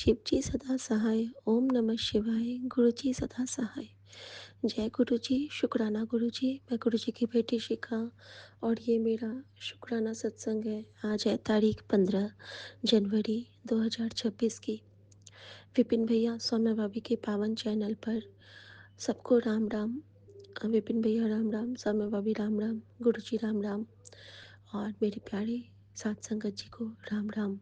शिव जी सदा सहाय। ओम नमः शिवाय। गुरु जी सदा सहाय। जय गुरु जी। शुक्राना गुरु जी। मैं गुरु जी की बेटी शिखा और ये मेरा शुक्राना सत्संग है। आज है तारीख 15 जनवरी 2026 की। विपिन भैया सौम्या भाभी के पावन चैनल पर सबको राम राम। विपिन भैया राम राम, सौम्या भाभी राम राम, गुरु जी राम राम और मेरे प्यारे साथ संगत जी को राम राम।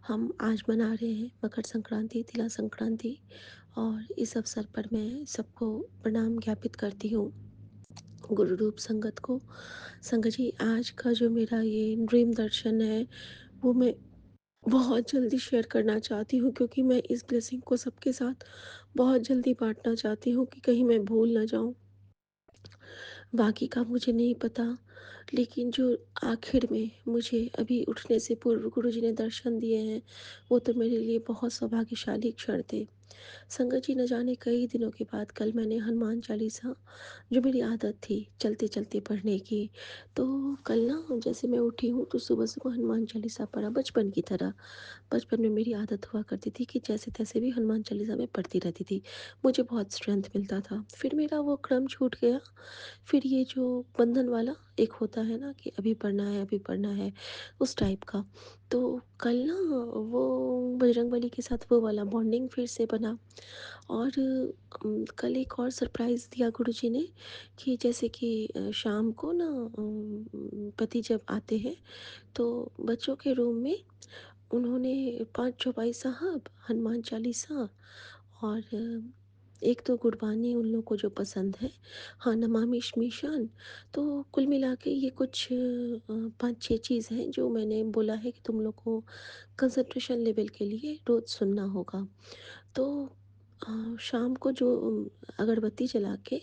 हम आज मना रहे हैं मकर संक्रांति, तिला संक्रांति और इस अवसर पर मैं सबको प्रणाम ज्ञापित करती हूँ गुरु रूप संगत को। संगत जी, आज का जो मेरा ये ड्रीम दर्शन है वो मैं बहुत जल्दी शेयर करना चाहती हूँ, क्योंकि मैं इस ब्लेसिंग को सबके साथ बहुत जल्दी बांटना चाहती हूँ कि कहीं मैं भूल ना जाऊँ। बाकी का मुझे नहीं पता, लेकिन जो आखिर में मुझे अभी उठने से पूर्व गुरुजी ने दर्शन दिए हैं वो तो मेरे लिए बहुत सौभाग्यशाली क्षण थे। संगत जी, न जाने कई दिनों के बाद कल मैंने हनुमान चालीसा, जो मेरी आदत थी चलते चलते पढ़ने की, तो कल ना जैसे मैं उठी हूँ तो सुबह सुबह हनुमान चालीसा पढ़ा बचपन की तरह। बचपन में मेरी आदत हुआ करती थी कि जैसे तैसे भी हनुमान चालीसा मैं पढ़ती रहती थी, मुझे बहुत स्ट्रेंथ मिलता था। फिर मेरा वो क्रम छूट गया। फिर ये जो बंधन वाला एक होता है ना कि अभी पढ़ना है अभी पढ़ना है, उस टाइप का। तो कल ना वो बजरंगबली के साथ वो वाला बॉन्डिंग फिर से बना। और कल एक और सरप्राइज़ दिया गुरुजी ने कि जैसे कि शाम को ना पति जब आते हैं तो बच्चों के रूम में उन्होंने पांच चौपाई साहब, हनुमान चालीसा और एक तो गुरबानी उन लोगों को जो पसंद है, हाँ नमामि श्मशान। तो कुल मिला के ये कुछ 5-6 चीज़ हैं जो मैंने बोला है कि तुम लोग को कंसंट्रेशन लेवल के लिए रोज़ सुनना होगा। तो शाम को जो अगरबत्ती जला के,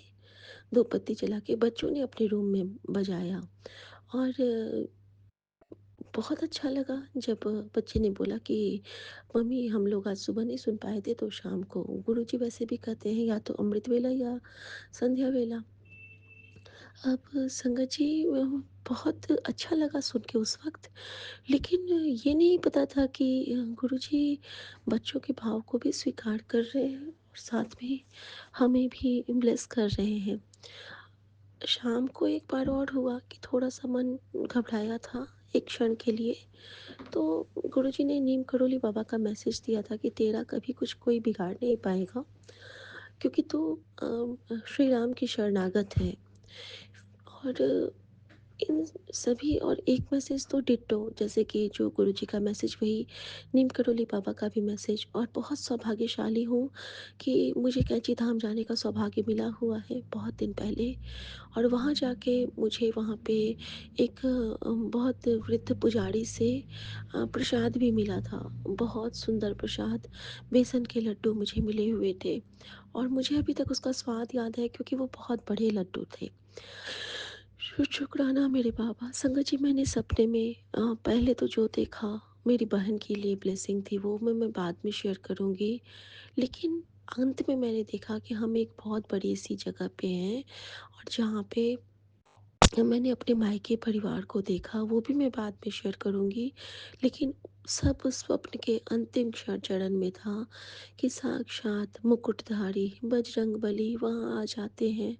धूपबत्ती जला के बच्चों ने अपने रूम में बजाया और बहुत अच्छा लगा जब बच्चे ने बोला कि मम्मी हम लोग आज सुबह नहीं सुन पाए थे तो शाम को। गुरुजी वैसे भी कहते हैं या तो अमृत वेला या संध्या वेला। अब संगत जी, बहुत अच्छा लगा सुन के उस वक्त, लेकिन ये नहीं पता था कि गुरुजी बच्चों के भाव को भी स्वीकार कर रहे हैं और साथ में हमें भी ब्लेस कर रहे हैं। शाम को एक बार और हुआ कि थोड़ा सा मन घबराया था एक क्षण के लिए। तो गुरुजी ने नीम करोली बाबा का मैसेज दिया था कि तेरा कभी कुछ कोई बिगाड़ नहीं पाएगा, क्योंकि तू श्री राम की शरणागत है। और इन सभी और एक मैसेज तो डिट्टो, जैसे कि जो गुरुजी का मैसेज वही नीम करोली बाबा का भी मैसेज। और बहुत सौभाग्यशाली हूँ कि मुझे कैंची धाम जाने का सौभाग्य मिला हुआ है बहुत दिन पहले। और वहाँ जाके मुझे वहाँ पे एक बहुत वृद्ध पुजारी से प्रसाद भी मिला था। बहुत सुंदर प्रसाद, बेसन के लड्डू मुझे मिले हुए थे और मुझे अभी तक उसका स्वाद याद है, क्योंकि वो बहुत बड़े लड्डू थे। शुक्राना मेरे बाबा। संगत जी, मैंने सपने में पहले तो जो देखा मेरी बहन के लिए ब्लेसिंग थी, वो मैं बाद में शेयर करूँगी। लेकिन अंत में मैंने देखा कि हम एक बहुत बड़ी सी जगह पे हैं और जहाँ पे मैंने अपने मायके परिवार को देखा, वो भी मैं बाद में शेयर करूँगी। लेकिन सब उस स्वप्न के अंतिम चरण में था कि साक्षात मुकुटधारी बजरंगबली वहाँ आ जाते हैं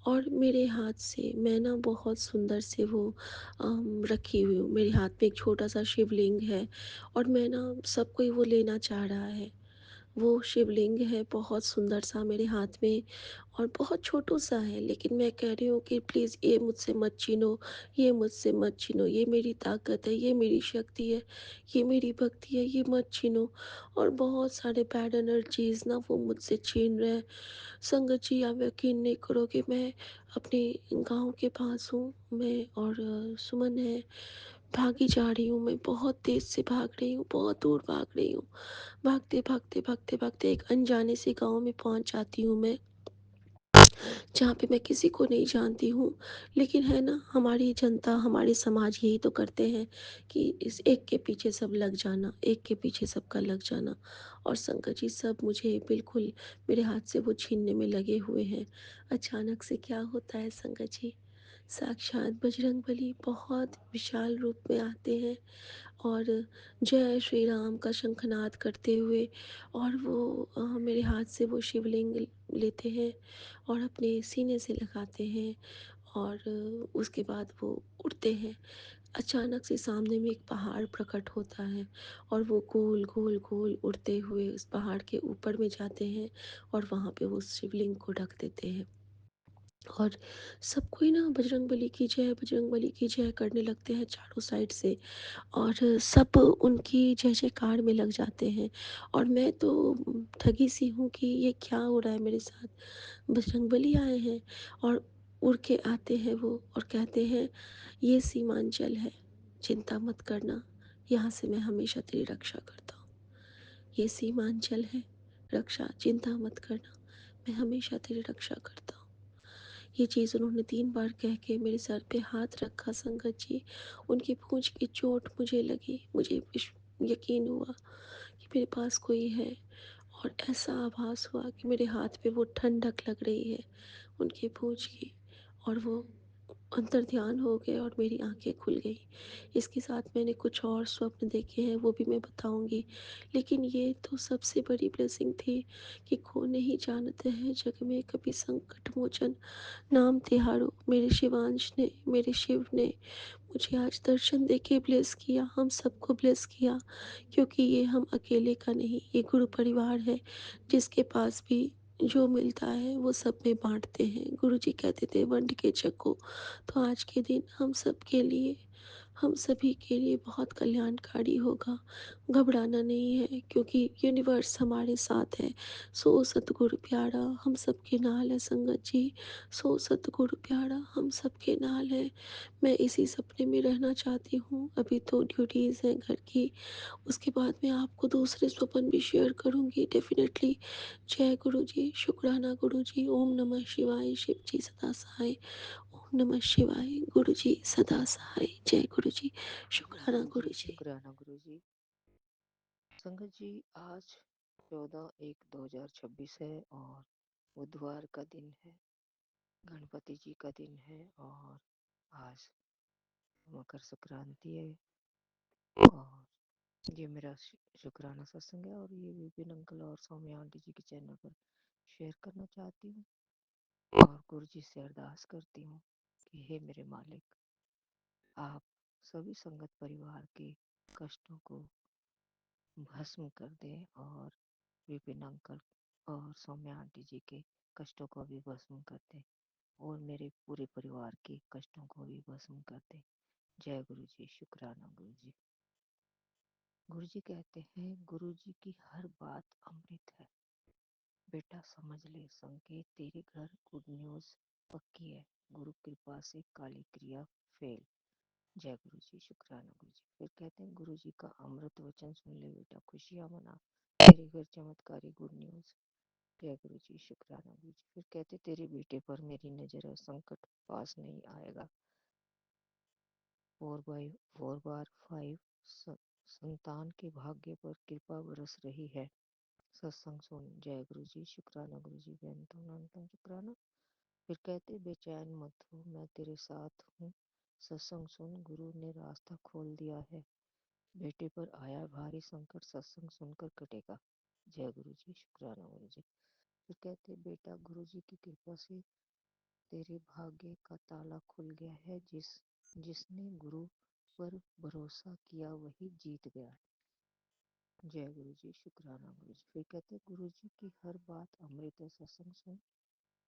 और मेरे हाथ से मैं ना बहुत सुंदर से वो रखी हुई हूँ। मेरे हाथ में एक छोटा सा शिवलिंग है और मैं ना सब कोई वो लेना चाह रहा है। वो शिवलिंग है बहुत सुंदर सा मेरे हाथ में और बहुत छोटू सा है, लेकिन मैं कह रही हूँ कि प्लीज़ ये मुझसे मत छीनो, ये मुझसे मत छीनो, ये मेरी ताकत है, ये मेरी शक्ति है, ये मेरी भक्ति है, ये मत छीनो। और बहुत सारे बैड एनर्जीज ना वो मुझसे छीन रहे हैं। संगत जी, आप यकीन नहीं करोगे, मैं अपने गांव के पास हूँ, मैं और सुमन है, भागी जा रही हूँ। मैं बहुत तेज़ से भाग रही हूँ, बहुत दूर भाग रही हूँ। भागते भागते भागते भागते एक अनजाने से गांव में पहुंच जाती हूँ मैं, जहाँ पे मैं किसी को नहीं जानती हूँ। लेकिन है ना, हमारी जनता, हमारे समाज यही तो करते हैं कि इस एक के पीछे सब लग जाना, एक के पीछे सबका लग जाना। और संकट जी, सब मुझे बिल्कुल मेरे हाथ से वो छीनने में लगे हुए हैं। अचानक से क्या होता है संकट जी, साक्षात बजरंगबली बहुत विशाल रूप में आते हैं और जय श्री राम का शंखनाद करते हुए, और वो मेरे हाथ से वो शिवलिंग लेते हैं और अपने सीने से लगाते हैं, और उसके बाद वो उड़ते हैं। अचानक से सामने में एक पहाड़ प्रकट होता है, और वो गोल गोल गोल उड़ते हुए उस पहाड़ के ऊपर में जाते हैं, और वहाँ पे वो शिवलिंग को ढक देते हैं। और सब कोई ना बजरंगबली की जय, बजरंगबली की जय करने लगते हैं चारों साइड से, और सब उनकी जय जयकार में लग जाते हैं। और मैं तो ठगी सी हूँ कि ये क्या हो रहा है मेरे साथ, बजरंगबली आए हैं। और उड़ के आते हैं वो और कहते हैं, ये सीमांचल है, चिंता मत करना, यहाँ से मैं हमेशा तेरी रक्षा करता हूँ। ये सीमांचल है, रक्षा चिंता मत करना, मैं हमेशा तेरी रक्षा करता हूँ। ये चीज़ उन्होंने 3 बार कह के मेरे सर पे हाथ रखा संगत जी। उनकी पूँछ की चोट मुझे लगी, मुझे यकीन हुआ कि मेरे पास कोई है, और ऐसा आभास हुआ कि मेरे हाथ पे वो ठंडक लग रही है उनकी पूँछ की, और वो अंतर्ध्यान हो गए और मेरी आँखें खुल गई। इसके साथ मैंने कुछ और स्वप्न देखे हैं, वो भी मैं बताऊँगी। लेकिन ये तो सबसे बड़ी ब्लेसिंग थी कि को नहीं जानते हैं जग में कभी संकट मोचन नाम तिहारो। मेरे शिवांश ने, मेरे शिव ने मुझे आज दर्शन देके ब्लेस किया, हम सबको ब्लेस किया, क्योंकि ये हम अकेले का नहीं, ये गुरु परिवार है, जिसके पास भी जो मिलता है वो सब में बांटते हैं। गुरु जी कहते थे वंड के छको। तो आज के दिन हम सब के लिए, हम सभी के लिए बहुत कल्याणकारी होगा। घबराना नहीं है, क्योंकि यूनिवर्स हमारे साथ है। सो सतगुरु प्यारा हम सबके नाल है संगत जी, सो सतगुरु प्यारा हम सबके नाल है। मैं इसी सपने में रहना चाहती हूँ। अभी तो ड्यूटीज़ हैं घर की, उसके बाद मैं आपको दूसरे स्वप्न भी शेयर करूँगी डेफ़िनेटली। जय गुरु जी, शुक्राना गुरु जी, ओम नमः शिवाय, शिव जी सदा सहाय। ओम नमः शिवाय, गुरु जी सदा सहाय। जय गुरु जी, शुक्राना गुरु जी गुरु जी। शुक्राना गुरु जी। संगत जी, आज 14/1/2026 है और बुधवार का दिन है, गणपति जी का दिन है, और आज मकर संक्रांति है। और ये मेरा शुक्राना सत्संग है, और ये विपिन अंकल और सौम्या आंटी जी के चैनल पर शेयर करना चाहती हूँ। और गुरु जी से अरदास करती हूँ कि हे मेरे मालिक, आप सभी संगत परिवार के कष्टों को भस्म कर दें, और विपिन अंकल और सौम्या आंटी जी के कष्टों को भी भस्म कर दें, और मेरे पूरे परिवार के कष्टों को भी भस्म कर दें। जय गुरु जी, शुक्राना गुरु जी। गुरु जी कहते हैं, गुरु जी की हर बात अमृत है। बेटा समझ ले, संकेत तेरे घर गुड न्यूज पक्की है। गुरु कृपा से काली क्रिया फेल। जय गुरु जी, शुक्राना गुरु जी। फिर कहते हैं, गुरु जी का अमृत वचन सुन ले बेटा, खुशियां मना, तेरे घर चमत्कारी गुड न्यूज। जय गुरु जी, शुक्राना गुरु जी। फिर कहते, तेरे बेटे पर मेरी नजर है, संकट पास नहीं आएगा। 4/4/5 संतान के भाग्य पर कृपा बरस रही है। सत्संग सुन। जय गुरु जी, शुक्राना गुरु जी, बेनतम अनंतम शुक्राना। फिर कहते, बेचैन मत हो, मैं तेरे साथ हूँ। सत्संग सुन, गुरु ने रास्ता खोल दिया है। बेटे पर आया भारी संकट, सत्संग सुनकर कटेगा। जय गुरु जी, शुक्राना गुरु जी। फिर कहते, बेटा गुरु जी की कृपा से तेरे भाग्य का ताला खुल गया है। जिसने गुरु पर भरोसा किया वही जीत गया। जय गुरु जी, शुक्राना गुरु जी। फिर कहते, गुरु जी की हर बात अमृत है, सत्संग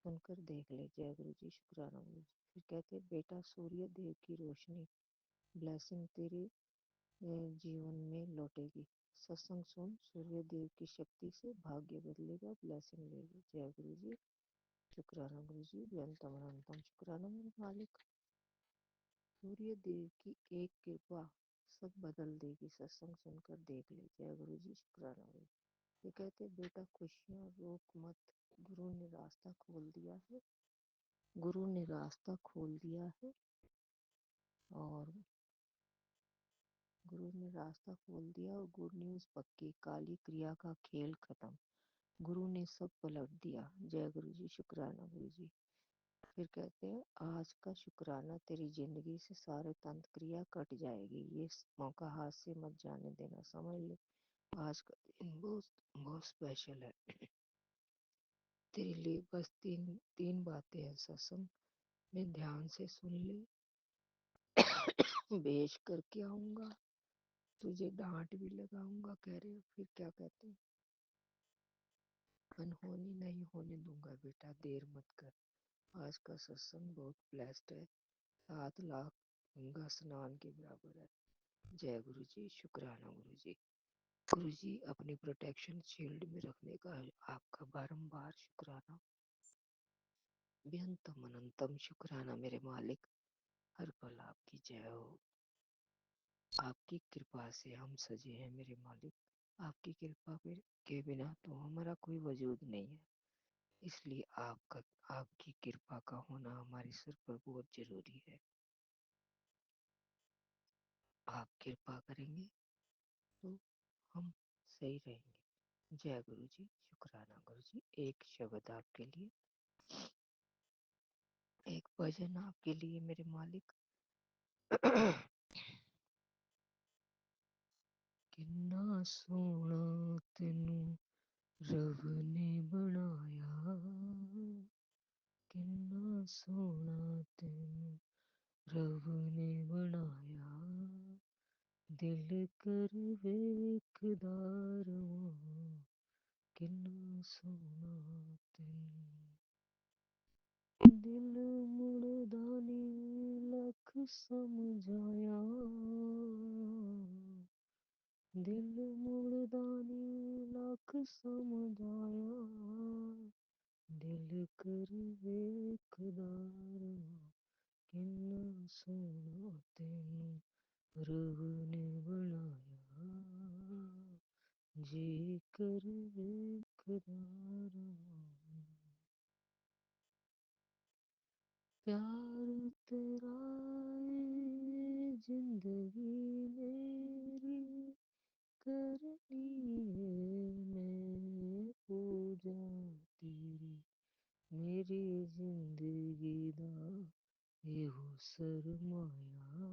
सुनकर देख ले। जय गुरु जी, शुक्राना गुरु जी। फिर कहते, बेटा सूर्य देव की रोशनी ब्लेसिंग तेरे जीवन में लौटेगी। सत्संग सुन, सूर्य देव की शक्ति से भाग्य बदलेगा, ब्लेसिंग लेगी। जय गुरु जी, शुक्राना गुरु जी, बेनतम अनंतम शुक्राना मेरे मालिक। सूर्य देव की एक कृपा सब बदल देगी। सत्संग सुनकर देख ले। जय गुरु जी, शुक्राना गुरु। ये कहते, बेटा खुशियाँ रोक मत, गुरु ने रास्ता खोल दिया है। गुरु ने रास्ता खोल दिया है, और गुरु ने रास्ता खोल दिया, और गुड न्यूज पक्की, काली क्रिया का खेल खत्म। गुरु ने सब पलट दिया। जय गुरु जी, शुक्राना गुरु जी। फिर कहते हैं आज का शुक्राना तेरी जिंदगी से सारे तंत्र क्रिया कट जाएगी, ये मौका हाथ से मत जाने देना, समझ ले आज का दिन बहुत बहुत स्पेशल है तेरे लिए। बस तीन तीन बातें हैं सत्संग में, ध्यान से सुन ले। बेच करके आऊंगा, तुझे डांट भी लगाऊंगा, कह रहे हो फिर क्या कहते हैं, अनहोनी नहीं होने दूंगा बेटा, देर मत कर। आज का सत्संग बहुत ब्लेस्ड है, 7 लाख गंगा स्नान के बराबर है। जय गुरु जी, शुक्राना गुरु जी। गुरु जी अपनी प्रोटेक्शन शील्ड में रखने का आपका बारंबार शुक्राना, बेअंतम अनंतम शुक्राना मेरे मालिक, हर पल आपकी जय हो। आपकी कृपा से हम सजे हैं मेरे मालिक, आपकी कृपा के बिना तो हमारा कोई वजूद नहीं है, इसलिए आपकी कृपा का होना हमारे सर पर बहुत जरूरी है। आप कृपा करेंगे तो हम सही रहेंगे। जय गुरु जी, शुक्राना गुरु जी। एक शब्द आपके लिए, एक भजन आपके लिए मेरे मालिक। किन्ना सोना तेनू रब ने बनाया, किन्ना सोना तेनू रब ने बनाया, दिल कर वेखदा रवां, किन्ना सोना तेनू। दिल मुड़दा नी लख समझाया, दिल मुड़दा नी लख समझाया, दिल कर वेखदा रवां, किन्ना सोना तेनू रब ने बनाया, जी कर वेखदा रवां। प्यार तेरा ए जिंदगी मेरी, करनी है मैं पूजा तेरी, मेरी जिंदगी दा एहो सरमाया,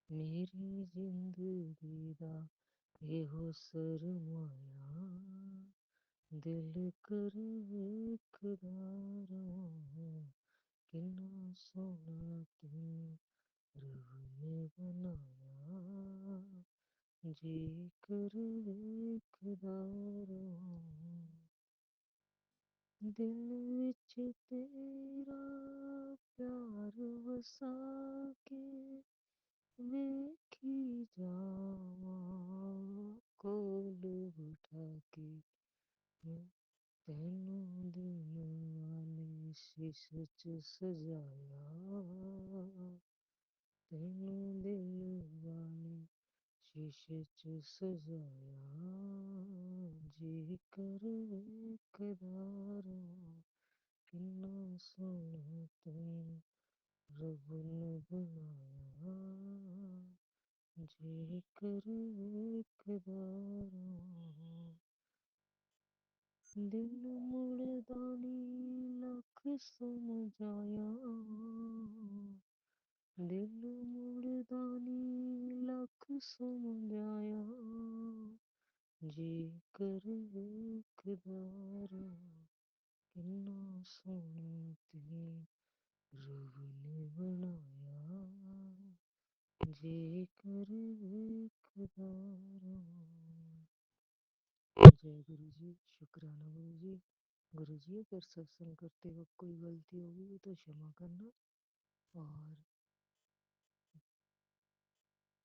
मेरी जिंदगी दा एहो सरमाया, दिल कर वेखदा रवां, किन्ना सोना तैनू रब ने बनाया, जी कर वेखदा रवां। दिल विच तेरा प्यार वसा के वेखी जावां, कोल बिठा के मैं तैनू दिन वाले शीशे च सजाया, तैनू दिल वाले शीशे च सजाया, जी कर वेखदा रवां, किन्ना सोना तैनू रब ने बनाया, जी कर वेखदा रवां। दिल मुड़दा नी लख समझाया, दिल मुड़दा नी लख समझाया, जी कर वेखदा रवां, किन्ना सोना तैनू रब ने बनाया, जी कर वेखदा रवां। जय गुरु जी, शुक्राना गुरु जी। गुरु जी अगर सत्संग करते वक्त कोई गलती होगी तो क्षमा करना, और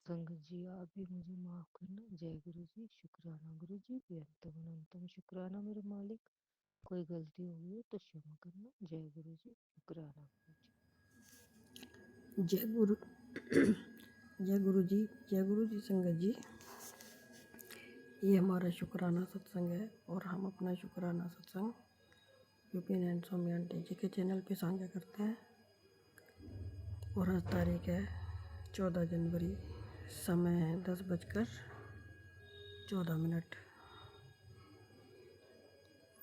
संगत जी आप भी मुझे माफ करना। जय गुरु जी, शुक्राना गुरु जी, बेअंतम अनंतम शुक्राना मेरे मालिक, कोई गलती होगी हो तो क्षमा करना। जय गुरु जी, शुक्राना गुरु जी। जय गुरु जय गुरु जी, जय गुरु जी। संगत जी, ये हमारा शुक्राना सत्संग है और हम अपना शुक्राना सत्संग विपिन एंड सौम्या आंटी जी के चैनल पे साझा करते हैं। और आज तारीख है 14 जनवरी, समय है 10:14।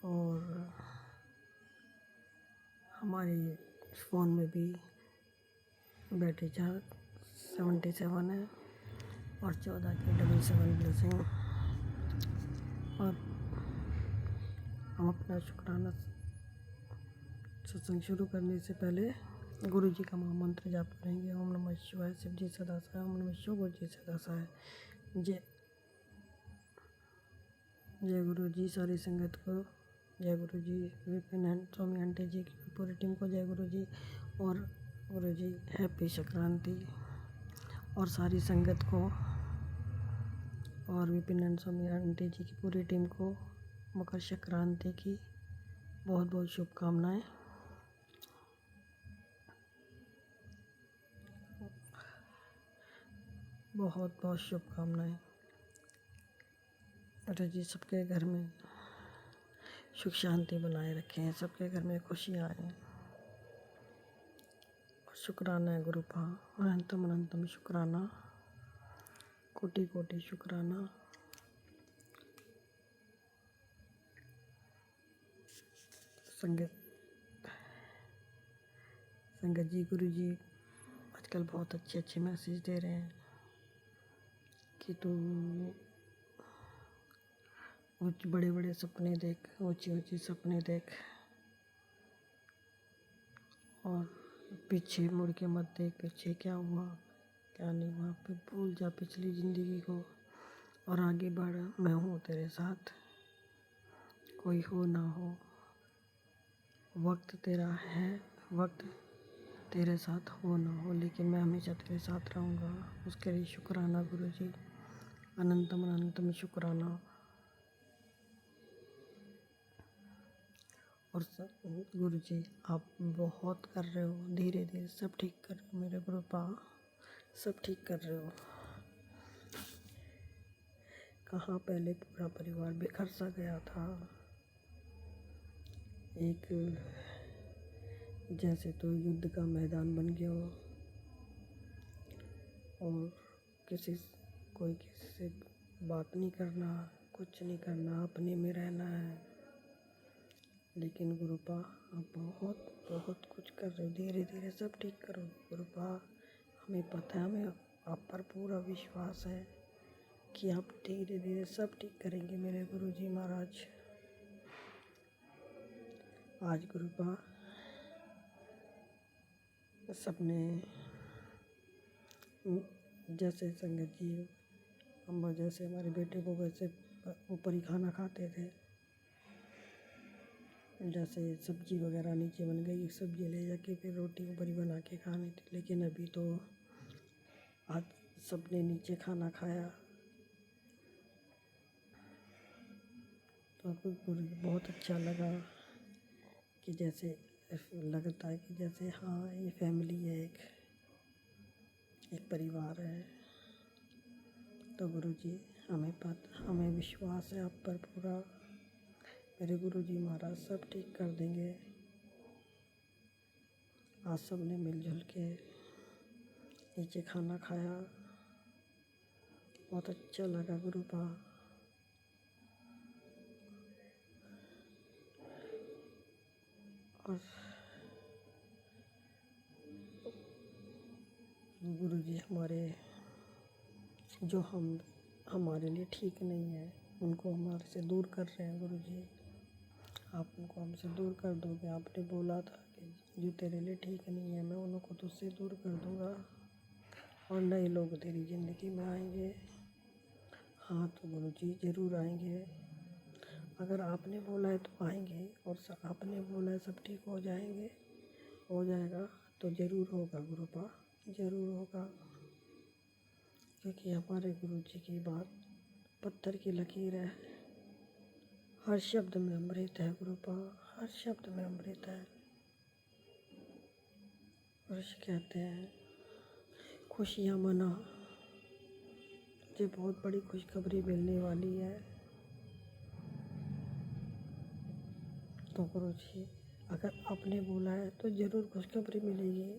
और हम हमारे फ़ोन में भी बैटरी चार्ज 77 है और 14 की 77 ब्लेसिंग। और हम अपना शुक्राना सत्संग शुरू करने से पहले गुरु जी का महामंत्र जाप करेंगे। ओम नमः शिवाय, शिव जी सदा सहाय। ओम नमः शिव, गुरु जी सदा सहाय। जय जय गुरु जी सारी संगत को, जय गुरु जी विपिन स्वामी आंटी जी की पूरी टीम को जय गुरु जी, और गुरु जी हैप्पी संक्रांति और सारी संगत को, और विपिन स्वामी आंटी जी की पूरी टीम को मकर संक्रांति की बहुत बहुत शुभकामनाएं। बहुत बहुत शुभकामनाएं। अरे जी सबके घर में सुख शांति बनाए रखें, सबके घर में खुशियाँ आए। और शुक्राना है गुरु पा, अनंतम अनंतम शुक्राना, कोटि कोटि शुक्राना। संगत संगत जी, गुरु जी आजकल बहुत अच्छे अच्छे मैसेज दे रहे हैं कि तू बड़े बड़े सपने देख, ऊंची ऊंची सपने देख, और पीछे मुड़ के मत देख, पीछे क्या हुआ क्या नहीं हुआ, फिर भूल जा पिछली ज़िंदगी को और आगे बढ़। मैं हूँ तेरे साथ, कोई हो ना हो, वक्त तेरा है, वक्त तेरे साथ हो ना हो, लेकिन मैं हमेशा तेरे साथ रहूँगा। उसके लिए शुक्राना गुरु जी, अनंतम अनंतम शुक्राना। और गुरु जी आप बहुत कर रहे हो, धीरे धीरे सब ठीक कर रहे हो मेरे गुरु पा, सब ठीक कर रहे हो। कहाँ पहले पूरा परिवार बिखर सा गया था, एक जैसे तो युद्ध का मैदान बन गया हो, और कोई किसी से बात नहीं करना, कुछ नहीं करना, अपने में रहना है। लेकिन गुरुपा आप बहुत बहुत कुछ कर रहे हो, धीरे धीरे सब ठीक करो गुरुपा। हमें पता है, हमें आप पर पूरा विश्वास है कि आप धीरे धीरे सब ठीक करेंगे मेरे गुरुजी महाराज। आज गुरुपा सबने जैसे संगत जी, हम जैसे हमारे बेटे को वैसे ऊपर ही खाना खाते थे, जैसे सब्जी वगैरह नीचे बन गई, सब्जी ले जाके फिर रोटी ऊपर ही बना के खानी थी। लेकिन अभी तो आज सबने नीचे खाना खाया, तो गुरु बहुत अच्छा लगा कि जैसे लगता है कि जैसे हाँ ये फैमिली है, एक परिवार है। तो गुरुजी हमें विश्वास है आप पर पूरा, मेरे गुरुजी महाराज सब ठीक कर देंगे। आज सबने मिलजुल के नीचे खाना खाया, बहुत अच्छा लगा गुरुपा। और गुरुजी हमारे जो हमारे लिए ठीक नहीं है, उनको हमारे से दूर कर रहे हैं गुरुजी। आप उनको हमसे दूर कर दोगे, आपने बोला था कि जो तेरे लिए ठीक नहीं है मैं उनको तुझसे दूर कर दूँगा और नए लोग तेरी ज़िंदगी में आएंगे। हाँ तो गुरुजी ज़रूर आएंगे, अगर आपने बोला है तो आएंगे, और आपने बोला है सब ठीक हो जाएगा तो ज़रूर होगा गुरुपा, ज़रूर होगा। क्योंकि हमारे गुरुजी की बात पत्थर की लकीर है, हर शब्द में अमृत है गुरुपा, हर शब्द में अमृत है। ऋषि कहते हैं खुशियाँ मना, तुझे बहुत बड़ी खुशखबरी मिलने वाली है। तो गुरुजी अगर आपने बोला है तो ज़रूर खुशखबरी मिलेगी।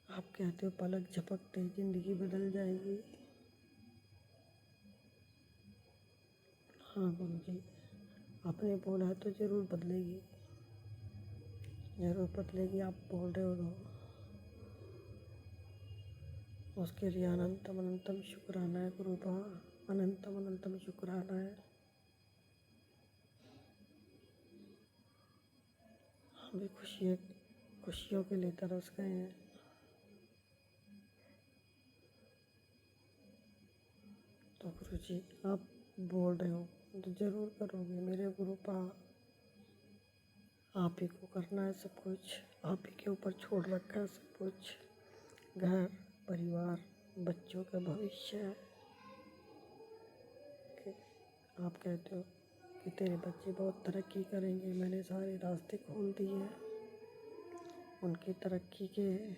आप कहते हो पलक झपकते ही ज़िंदगी बदल जाएगी। हाँ गुरुजी आपने बोला है तो ज़रूर बदलेगी। ज़रूरत लेगी आप बोल रहे हो तो उसके लिए अनंतम अनंतम शुक्राना है गुरुपा, अनंतम अनंतम शुक्राना है। हम भी खुशियों के लिए तरस गए हैं। तो गुरु जी आप बोल रहे हो तो ज़रूर करोगे मेरे गुरुपा। आप ही को करना है सब कुछ, आप ही के ऊपर छोड़ रखा है सब कुछ, घर परिवार बच्चों का भविष्य है। कि आप कहते हो कि तेरे बच्चे बहुत तरक्की करेंगे, मैंने सारे रास्ते खोल दिए हैं उनकी तरक्की के,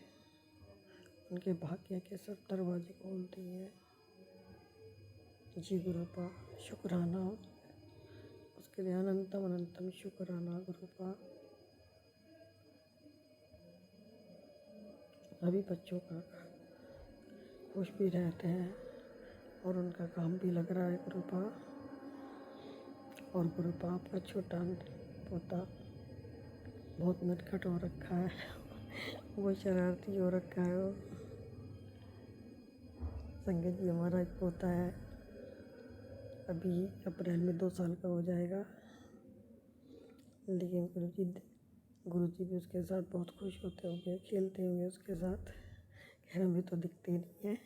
उनके भाग्य के सब दरवाजे खोल दिए हैं। जी गुरुपा शुक्राना, उसके लिए अनंतम अनंतम शुक्राना गुरुपा। अभी बच्चों का खुश भी रहते हैं और उनका काम भी लग रहा है गुरुपा। और गुरुपा आपका छोटा पोता बहुत नटखट हो रखा है वो शरारती हो रखा है। वो संगत जी हमारा एक पोता है, अभी अप्रैल में 2 साल का हो जाएगा। लेकिन गुरुजी भी उसके साथ बहुत खुश होते होंगे, खेलते होंगे उसके साथ। खैर हमें तो दिखते ही नहीं है,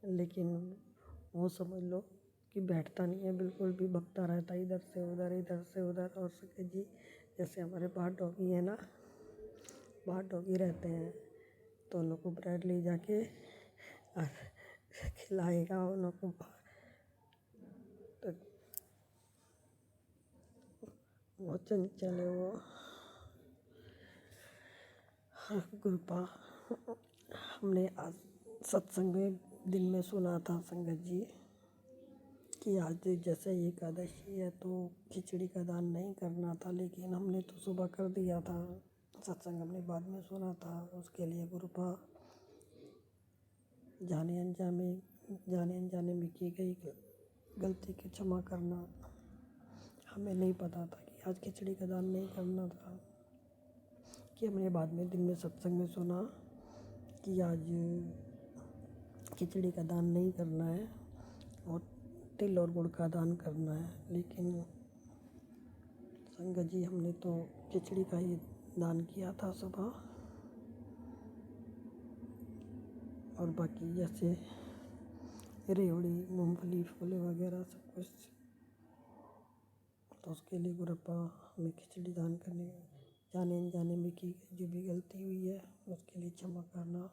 लेकिन वो समझ लो कि बैठता नहीं है बिल्कुल भी, भगता रहता है इधर से उधर इधर से उधर। और संगत जी जैसे हमारे बाहर डॉगी है ना, बाहर डॉगी रहते हैं तो उन लोग को ब्रेड ले जाके और खिलाएगा उन लोग को। तो बहुत चंचल है वो। हाँ गुरुपा, हमने आज सत्संग में दिन में सुना था संगत जी कि आज जैसे एकादशी है तो खिचड़ी का दान नहीं करना था, लेकिन हमने तो सुबह कर दिया था। सत्संग हमने बाद में सुना था, उसके लिए गुरुपा जाने अनजाने में की गई गलती की क्षमा करना। हमें नहीं पता था कि आज खिचड़ी का दान नहीं करना था, कि हमने बाद में दिन में सत्संग में सुना कि आज खिचड़ी का दान नहीं करना है और तिल और गुड़ का दान करना है। लेकिन संगत जी हमने तो खिचड़ी का ही दान किया था सुबह, और बाकी जैसे रेवड़ी मूंगफली फूले वगैरह सब कुछ, तो उसके लिए गुरुपा हमें खिचड़ी दान करने जाने अनजाने में की गई जो भी गलती हुई है उसके लिए क्षमा करना।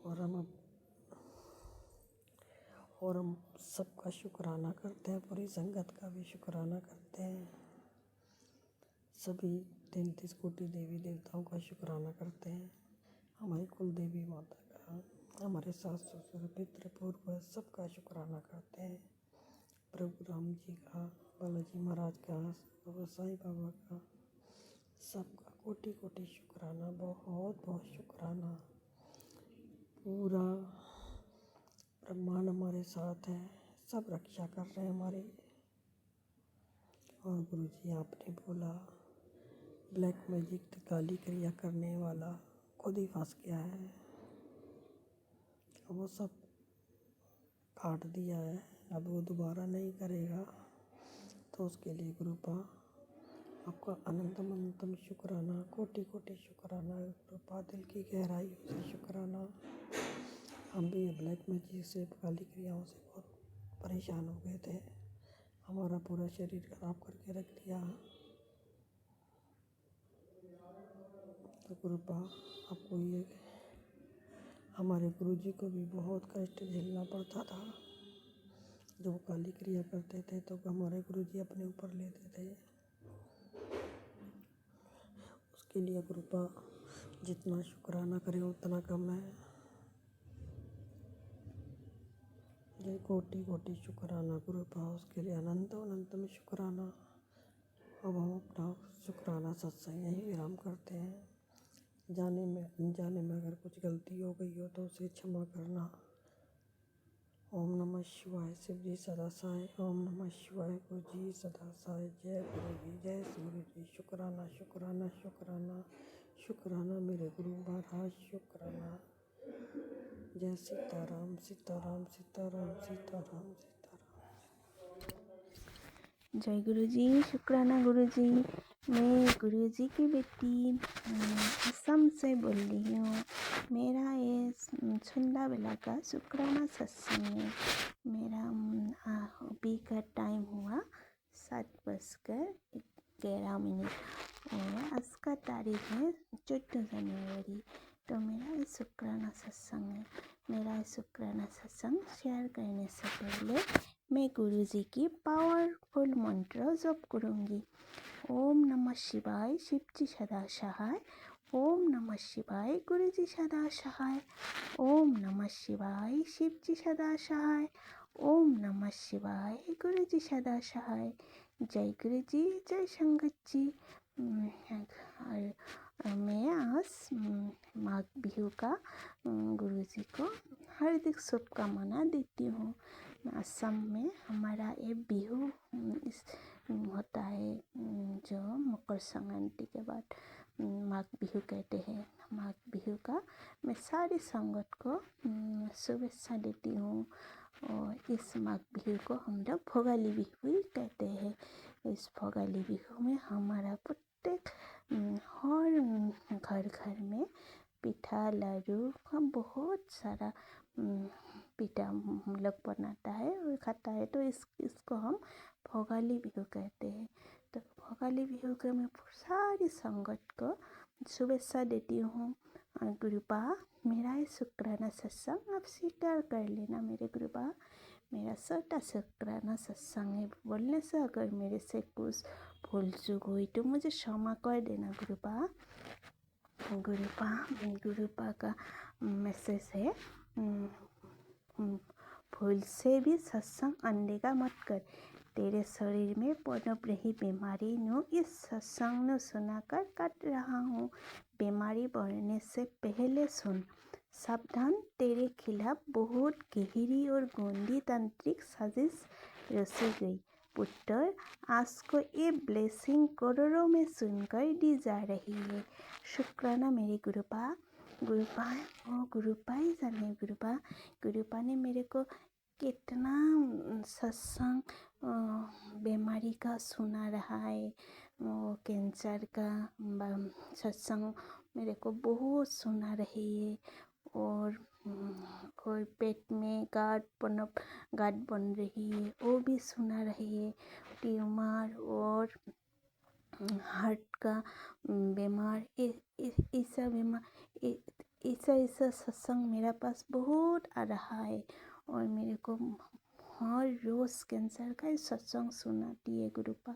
और हम सबका शुक्राना करते हैं, पूरी संगत का भी शुक्राना करते हैं, सभी 33 कोटि देवी देवताओं का शुक्राना करते हैं, हमारी कुल देवी माता का, हमारे सास ससुर पितृ पूर्वज सबका शुक्राना करते हैं, प्रभु राम जी का, बालाजी महाराज का, बाबा साईं बाबा का, सबका कोटि कोटि शुक्राना, बहुत बहुत शुक्राना। पूरा ब्रह्मांड हमारे साथ है, सब रक्षा कर रहे हैं हमारी। और गुरुजी आपने बोला ब्लैक मैजिक काली क्रिया करने वाला खुद ही फंस गया है, वो सब काट दिया है, अब वो दोबारा नहीं करेगा। तो उसके लिए गुरुपा आपका अनंतम अनंतम शुक्राना, कोटि कोटि शुक्राना गुरुपा, दिल की गहराइयों से शुक्राना। हम भी ब्लैक मैजिक से काली क्रियाओं से बहुत परेशान हो गए थे, हमारा पूरा शरीर खराब करके रख दिया। तो गुरुपा आपको ये, हमारे गुरुजी को भी बहुत कष्ट झेलना पड़ता था जब वो काली क्रिया करते थे, तो हमारे गुरुजी अपने ऊपर लेते थे। उसके लिए गुरुपा जितना शुक्राना करें उतना कम है। जय कोटि कोटि शुक्राना गुरुपा, उसके लिए अनंत अनंतम शुक्राना। अब हम अपना शुक्राना सत्संग यहीं विराम करते हैं। जाने में अनजाने में अगर कुछ गलती हो गई हो तो उसे क्षमा करना। ओम नमः शिवाय शिव जी सदा सहाय। ओम नमः शिवाय गुरु जी सदा सहाय। जय गुरु जी, जय गुरु जी। शुक्राना शुक्राना शुक्राना शुक्राना मेरे गुरु महाराज, शुक्राना। जय सीताराम सीताराम सीताराम सीताराम सीताराम। जय गुरु जी, शुक्राना गुरु जी। मैं गुरु जी की बेटी असम से बोल रही हूँ। मेरा ये छुंदा बेला का शुक्राना सत्संग है। मेरा अभी का टाइम हुआ 7:11 और आज का तारीख है 14 जनवरी। तो मेरा ये शुक्राना सत्संग है। मेरा ये शुक्राना सत्संग शेयर करने से पहले मैं गुरु जी की पावरफुल मंत्र जप करूँगी। ओम नमः शिवाय शिव जी सदा सहाय। ओम नमः शिवाय गुरु जी सदा सहाय। ओम नमः शिवाय शिव जी सदा सहाय। ओम नमः शिवाय गुरु जी सदा सहाय। जय गुरु जी, जय संगत जी। और मैं आज माघ बिहू का गुरु जी को हार्दिक शुभकामना देती हूँ। असम में हमारा ये बिहू होता है जो मकर संक्रांति के बाद माघ बिहू कहते हैं। माघ बिहू का मैं सारी संगत को शुभेच्छा देती हूँ। और इस माघ बिहू को हम लोग भोगाली बिहू ही कहते हैं। इस भोगाली बिहू में हमारा प्रत्येक हर घर घर में पिठा लाडू का बहुत सारा पिठा हम लोग बनाता है और खाता है। तो इसको हम भोगाली बिहू कहते हैं। तो भोगाली बिहू के मैं सारी संगत को शुभेच्छा देती हूँ। गुरुपा, मेरा ये शुक्राना सत्संग आप स्वीकार कर लेना मेरे गुरुपा। मेरा छोटा शुक्राना सत्संग है। बोलने से अगर मेरे से कुछ भूल चूक हुई तो मुझे क्षमा कर देना गुरुपा। गुरुपा का मैसेज है, भूल से भी सत्संग अनदेखा मत कर। तेरे शरीर में पनप रही बीमारी नु इस सत्संग नु सुनाकर काट रहा हूँ। बीमारी बढ़ने से पहले सुन। सावधान, तेरे खिलाफ बहुत गहरी और गंदी तांत्रिक साजिश रची गई। पुत्र, आज को ये ब्लेसिंग करोड़ों में सुनकर दी जा रही है। शुक्राना मेरे गुरुपा। गुरुपा वो गुरुपा ही जाने गुरुपा। गुरुपा ने मेरे को कितना सत्संग बीमारी का सुना रहा है। वो कैंसर का सत्संग मेरे को बहुत सुना रही है। और पेट में गांठ बन रही है वो भी सुना रही है। ट्यूमर और हार्ट का बीमार ऐसा सत्संग मेरा पास बहुत आ रहा है। और मेरे को हर रोज़ कैंसर का सत्संग सुनाती है गुरुपा।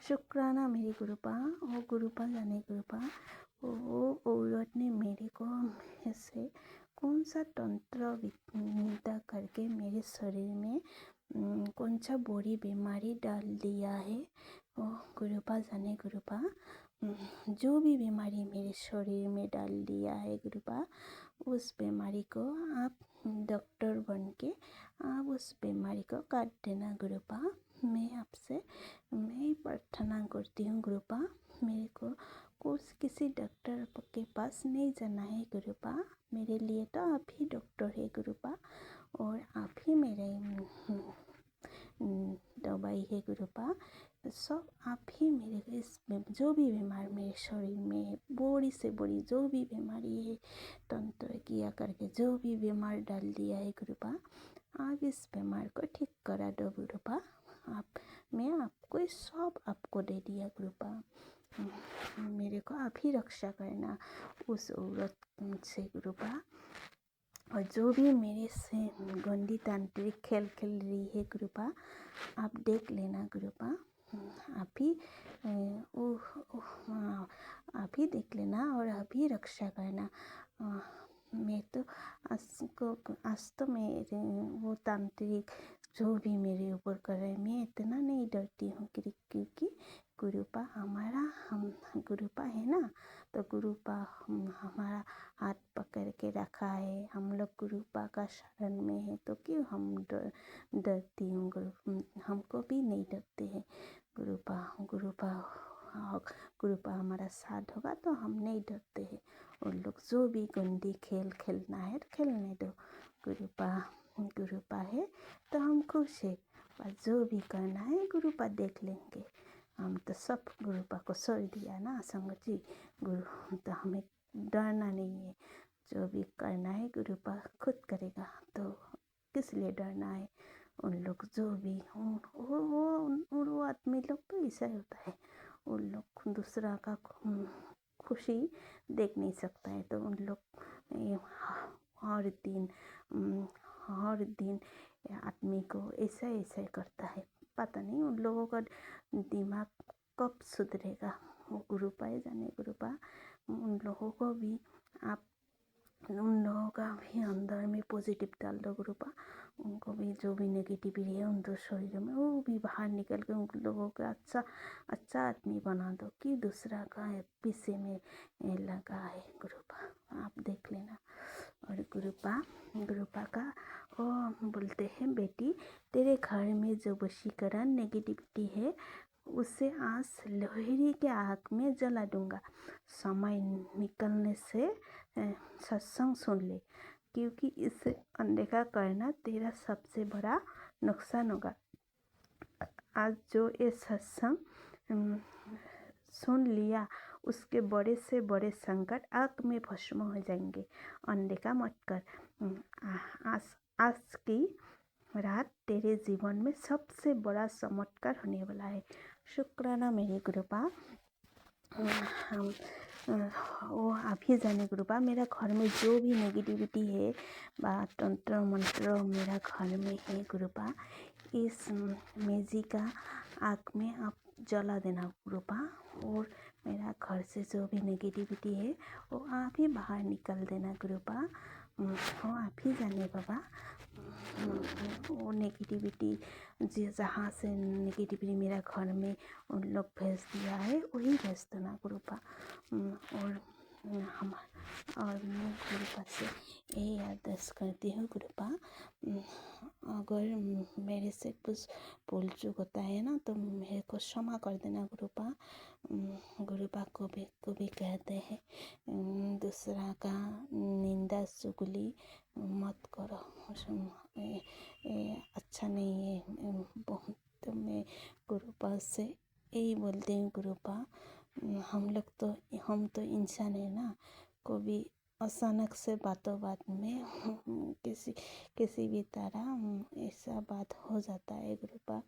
शुक्राना मेरी गुरुपा। वो गुरुपा जाने गुरुपा, वो औरत ने मेरे को ऐसे कौन सा तंत्र विद्या करके मेरे शरीर में कौन सा बुरी बीमारी डाल दिया है। ओ गुरुपा जाने गुरुपा, जो भी बीमारी मेरे शरीर में डाल दिया है गुरुपा, उस बीमारी को आप डॉक्टर बन के आप उस बीमारी को काट देना गुरुपा। मैं आपसे मैं प्रार्थना करती हूँ गुरुपा। मेरे को कुछ किसी डॉक्टर के पास नहीं जाना है गुरुपा। मेरे लिए तो आप ही डॉक्टर है गुरुपा और आप ही मेरे दवाई है गुरुपा। सब आप ही मेरे इस जो भी बीमार मेरे शरीर में है, बड़ी से बड़ी जो भी बीमारी है, तंत्र किया करके जो भी बीमार डाल दिया है गुरुपा, आप इस बीमार को ठीक करा दो गुरुपा। मैं आपको सब आपको दे दिया गुरुपा। मेरे को आप ही रक्षा करना उस औरत से गुरुपा। और जो भी मेरे से गंदी तांत्रिक खेल खेल रही है गुरुपा, आप देख लेना गुरुपा। आप ही देख लेना और आप ही रक्षा करना। मैं तो आज तो मेरे वो तांत्रिक जो भी मेरे ऊपर कर रहे हैं, मैं इतना नहीं डरती हूँ क्योंकि गुरुपा हमारा हम गुरुपा है ना, तो गुरुपा हमारा हाथ पकड़ के रखा है। हम लोग गुरुपा का शरण में है, तो क्यों हम डरती हूँ। हमको भी नहीं डरते हैं। गुरुपा गुरुपा गुरुपा हमारा साथ होगा तो हम नहीं डरते हैं। उन लोग जो भी गंदी खेल खेलना है खेलने दो। गुरुपा है तो हम खुश है। और जो भी करना है गुरुपा देख लेंगे। हम तो सब गुरुपा को छोड़ दिया ना संगत जी। गुरु तो हमें डरना नहीं है। जो भी करना है गुरुपा खुद करेगा, तो किस लिए डरना है। उन लोग जो भी वो आदमी लोग तो ऐसा ही होता है। उन लोग दूसरा का खुशी देख नहीं सकता है, तो उन लोग हर दिन हर दिन आदमी को ऐसा ऐसा करता है। पता नहीं उन लोगों का दिमाग कब सुधरेगा। वो गुरुपा ही जाने। गुरुपा उन लोगों को भी आप उन लोगों का भी अंदर में पॉजिटिव डाल दो गुरुपा। उनको भी जो भी नेगेटिविटी है उनके शरीर में, वो भी बाहर निकल के उन लोगों को अच्छा आदमी बना दो कि दूसरा का पीछे में लगा है। गुरुपा आप देख लेना। और गुरुपा का वो बोलते हैं, बेटी तेरे घर में जो वशीकरण नेगेटिविटी है उसे आज लोहड़ी के आग में जला दूंगा। समय निकलने से सत्संग सुन ले, क्योंकि इसे अनदेखा करना तेरा सबसे बड़ा नुकसान होगा। आज जो ये सत्संग सुन लिया उसके बड़े से बड़े संकट आग में भस्म हो जाएंगे। अनदेखा मत कर। आज की रात तेरे जीवन में सबसे बड़ा चमत्कार होने वाला है। शुक्राना मेरे गुरुपा। वो आप ही जाने गुरुपा, मेरा घर में जो भी नेगेटिविटी है बा तंत्र मंत्र मेरा घर में है गुरुपा, इस मेजी का आग में आप जला देना गुरुपा। और मेरा घर से जो भी नेगेटिविटी है वो आप ही बाहर निकल देना गुरुपा। वो आप ही जाने बाबा। वो नेगेटिविटी जहाँ से नेगेटिविटी मेरा घर में उन लोग भेज दिया है वही भेज देना गुरुपा। और और मैं गुरुपा से यही आदेश करती हूँ गुरुपा, अगर मेरे से कुछ भूल चूक होता है ना तो मेरे को क्षमा कर देना गुरुपा। गुरुपा को भी कहते हैं दूसरा का निंदा चुगली मत करो। अच्छा नहीं है। बहुत तो मैं गुरुपा से यही बोलती हूँ गुरुपा, हम तो इंसान है ना। कभी अचानक से बातों बात में किसी भी तरह ऐसा बात हो जाता है गुरुपा,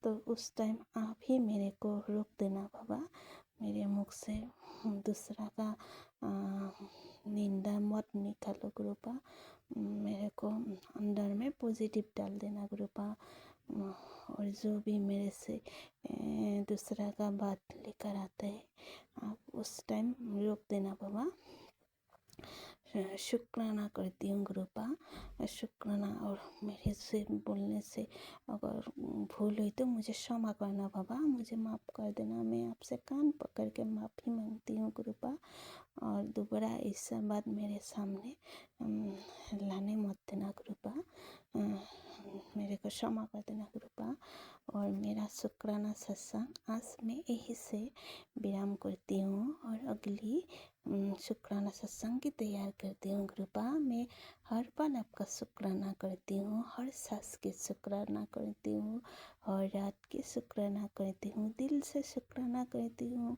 तो उस टाइम आप ही मेरे को रोक देना बाबा। मेरे मुख से दूसरा का निंदा मत निकालो गुरुपा। मेरे को अंदर में पॉजिटिव डाल देना गुरुपा। और जो भी मेरे से दूसरा का बात लेकर आते हैं आप उस टाइम रोक देना बाबा। शुक्राना करती हूँ गुरुपा। शुक्राना। और मेरे से बोलने से अगर भूल हुई तो मुझे क्षमा करना बाबा, मुझे माफ़ कर देना। मैं आपसे कान पकड़ के माफ़ी मांगती हूँ गुरुपा। और दोबारा ऐसा बात मेरे सामने लाने मत देना गुरुपा। मेरे को क्षमा कर देना गुरुपा। और मेरा शुक्राना सत्संग आज मैं यही से विराम करती हूँ और अगली शुक्राना सत्संग की तैयार करती हूँ गुरुपा। मैं हर पल आपका शुक्राना करती हूँ, हर सांस की शुक्राना करती हूँ, हर रात की शुक्राना करती हूँ, दिल से शुक्राना करती हूँ,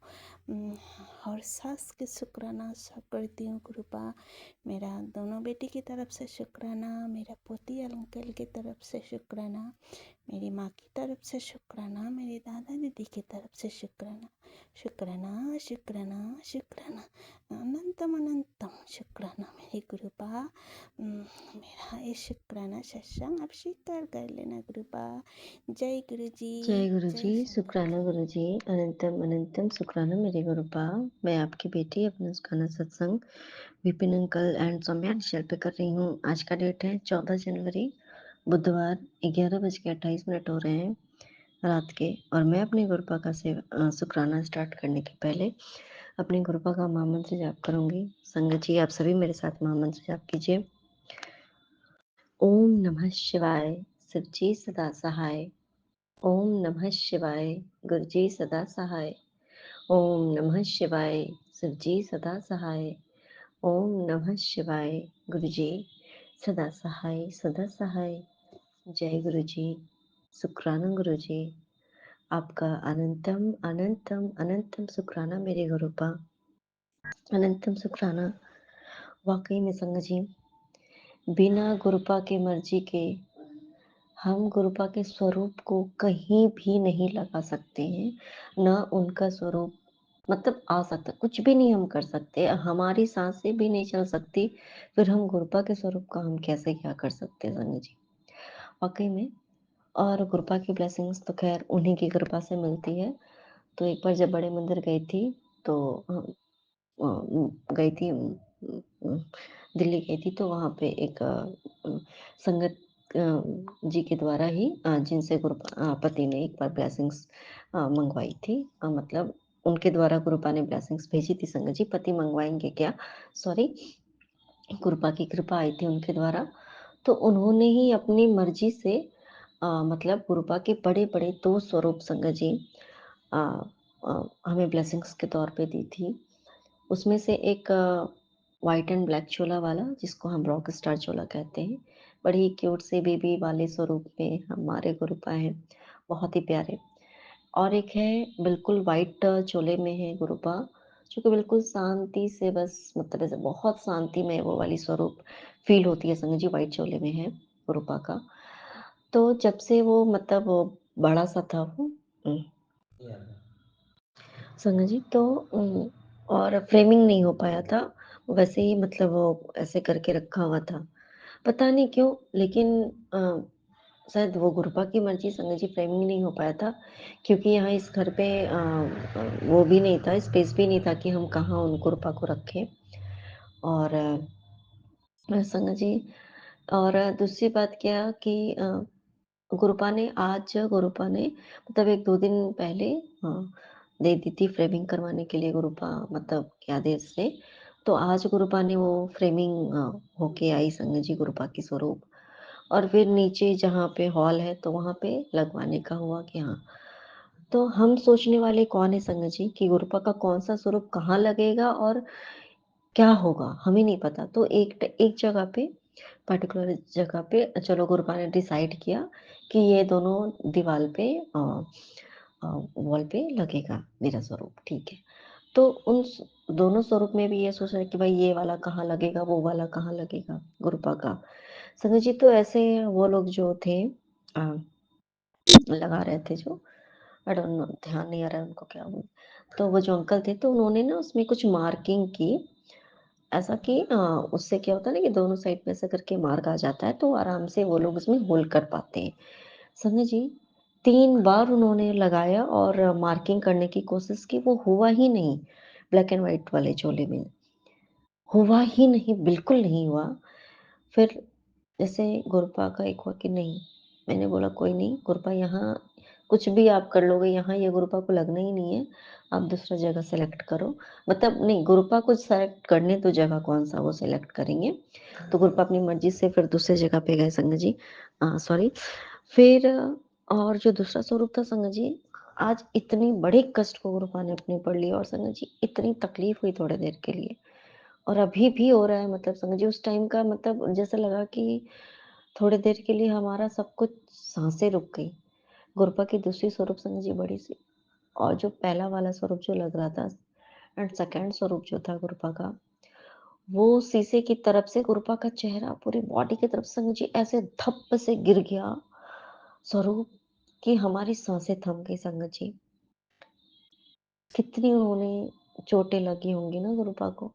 हर सांस की शुक्राना करती हूँ गुरुपा। मेरा दोनों बेटी की तरफ से शुक्राना, मेरा पोती अंकल की तरफ से शुक्राना, मेरी माँ की तरफ से शुक्राना, मेरे दादा दीदी की तरफ से शुक्राना। शुक्राना शुक्राना शुक्राना अनंतम अनंतम शुक्राना मेरे गुरुपा। मेरा ये शुक्राना सत्संग आप स्वीकार कर लेना गुरुपा। जय गुरु जी। जय गुरु जय जी। सतगुरु। शुक्राना गुरु जी। अनंतम अनंतम शुक्राना मेरे गुरुपा। मैं आपकी बेटी अपना शुक्राना सत्संग विपिन अंकल एंड सौम्या निशल पे कर रही हूँ। आज का डेट है 14 जनवरी बुधवार 11:28 हो रहे हैं रात के, और मैं अपने गुरुपा का शुक्राना स्टार्ट करने के पहले अपने गुरुपा का महामंत्र जाप करूंगी। संगत जी, आप सभी मेरे साथ महामंत्र जाप कीजिए। ओम नमः शिवाय, शिवजी सदा सहाय। ओम नमः शिवाय, गुरुजी सदा सहाय। ओम नमः शिवाय, शिवजी सदा सहाय। ओम नमः शिवाय, गुरुजी सदा सहाय सदा सहाय। जय गुरुजी, शुक्राना गुरुजी, आपका अनंतम अनंतम अनंतम शुक्राना मेरे गुरुपा, अनंतम शुक्राना। वाकई में संगत जी, बिना गुरुपा के मर्जी के हम गुरुपा के स्वरूप को कहीं भी नहीं लगा सकते हैं, ना उनका स्वरूप मतलब आ सकता, कुछ भी नहीं हम कर सकते, हमारी सांसें भी नहीं चल सकती, फिर हम गुरुपा के स्वरूप का हम कैसे क्या कर सकते हैं संगत जी, वाकई में। और गुरुपा की ब्लेसिंग्स तो खैर उन्हीं की कृपा से मिलती है। तो एक बार जब बड़े मंदिर गई थी, तो गई थी दिल्ली गई थी, तो वहाँ पे एक संगत जी के द्वारा ही जिनसे पति ने एक बार ब्लेसिंग्स मंगवाई थी, मतलब उनके द्वारा गुरुपा ने ब्लेसिंग्स भेजी थी। संगत जी, पति मंगवाएंगे क्या, सॉरी, गुरुपा की कृपा आई थी उनके द्वारा। तो उन्होंने ही अपनी मर्जी से मतलब गुरुपा के बड़े बड़े दो स्वरूप संगत जी अ, हमें ब्लेसिंग्स के तौर पे दी थी। उसमें से एक वाइट एंड ब्लैक चोला वाला, जिसको हम रॉक स्टार चोला कहते हैं, बड़ी ही क्यूट से बेबी वाले स्वरूप में हमारे गुरुपा हैं, बहुत ही प्यारे। और एक है बिल्कुल वाइट चोले में है गुरुपा, जो कि बिल्कुल शांति से, बस मतलब ऐसे बहुत शांति में वो वाली स्वरूप फील होती है संगत जी, वाइट चोले में है गुरुपा का। तो जब से वो मतलब वो बड़ा सा था वो संगत जी, तो और फ्रेमिंग नहीं हो पाया था, वैसे ही मतलब वो ऐसे करके रखा हुआ था, पता नहीं क्यों, लेकिन शायद वो गुरुपा की मर्जी संगत जी, फ्रेमिंग नहीं हो पाया था, क्योंकि यहाँ इस घर पे वो भी नहीं था, स्पेस भी नहीं था कि हम कहाँ उन गुरुपा को रखें। और संगत जी, और दूसरी बात क्या कि गुरुपा ने मतलब 1-2 दिन पहले दे दी थी फ्रेमिंग करवाने के लिए गुरुपा, मतलब के आदेश से। तो आज गुरुपा ने वो फ्रेमिंग होके आई संगत जी, गुरुपा की स्वरूप। और फिर नीचे जहाँ पे हॉल है, तो वहाँ पे लगवाने का हुआ कि हाँ, तो हम सोचने वाले कौन है संगत जी, कि गुरुपा का कौन-सा स्वरूप कहाँ लगेगा और क्या होगा, हमें नहीं पता। तो एक जगह पे, पर्टिकुलर जगह पे चलो गुरुपा ने डिसाइड किया कि ये दोनों दीवार पे वॉल पे लगेगा मेरा स्वरूप, ठीक है। तो दोनों स्वरूप में भी ये सोच रहे कि भाई ये वाला कहाँ लगेगा, वो वाला कहाँ लगेगा गुरुपा का। संगत जी, तो ऐसे वो लोग जो थे लगा रहे थे, जो आई डोंट नो, ध्यान नहीं आ रहा है उनको क्या बोले, तो वो जो अंकल थे, तो उन्होंने ना उसमें कुछ मार्किंग की, ऐसा कि उससे क्या होता है ना कि दोनों साइड में ऐसा करके मार्क आ जाता है, तो आराम से वो लोग उसमें होल्ड कर पाते हैं। समझे जी, 3 बार उन्होंने लगाया और मार्किंग करने की कोशिश की, वो हुआ ही नहीं, ब्लैक एंड व्हाइट वाले चोले में, हुआ ही नहीं, बिल्कुल नहीं हुआ। फिर जैसे गुरुपा का एक हुआ कि नहीं, मैंने बोला कोई नहीं गुरुपा, यहाँ कुछ भी आप कर लोगे, यहाँ ये गुरुपा को लगना ही नहीं है, आप दूसरा जगह सेलेक्ट करो। मतलब नहीं, गुरुपा को सेलेक्ट करने तो जगह कौन सा वो सेलेक्ट करेंगे, तो गुरुपा अपनी मर्जी से फिर दूसरे जगह पे गए संगत जी, सॉरी। फिर और जो दूसरा स्वरूप था संगत जी, आज इतनी बड़े कष्ट को गुरुपा ने अपने ऊपर लिया, और संगत जी इतनी तकलीफ हुई थोड़ी देर के लिए, और अभी भी हो रहा है, मतलब समझिए उस टाइम का, मतलब जैसा लगा कि थोड़ी देर के लिए हमारा सब कुछ, सांसें रुक गई। गुरुपा की दूसरी स्वरूप समझ जी बड़ी सी, और जो पहला वाला स्वरूप जो लग रहा था, एंड सेकंड स्वरूप जो था गुरुपा का, वो शीशे की तरफ से गुरुपा का चेहरा पूरी बॉडी की तरफ समझिए ऐसे धप से गिर गया स्वरूप, कि हमारी सांसें थम गई संगत जी। कितनी उन्होंने चोटें लगी होंगी ना गुरुपा को,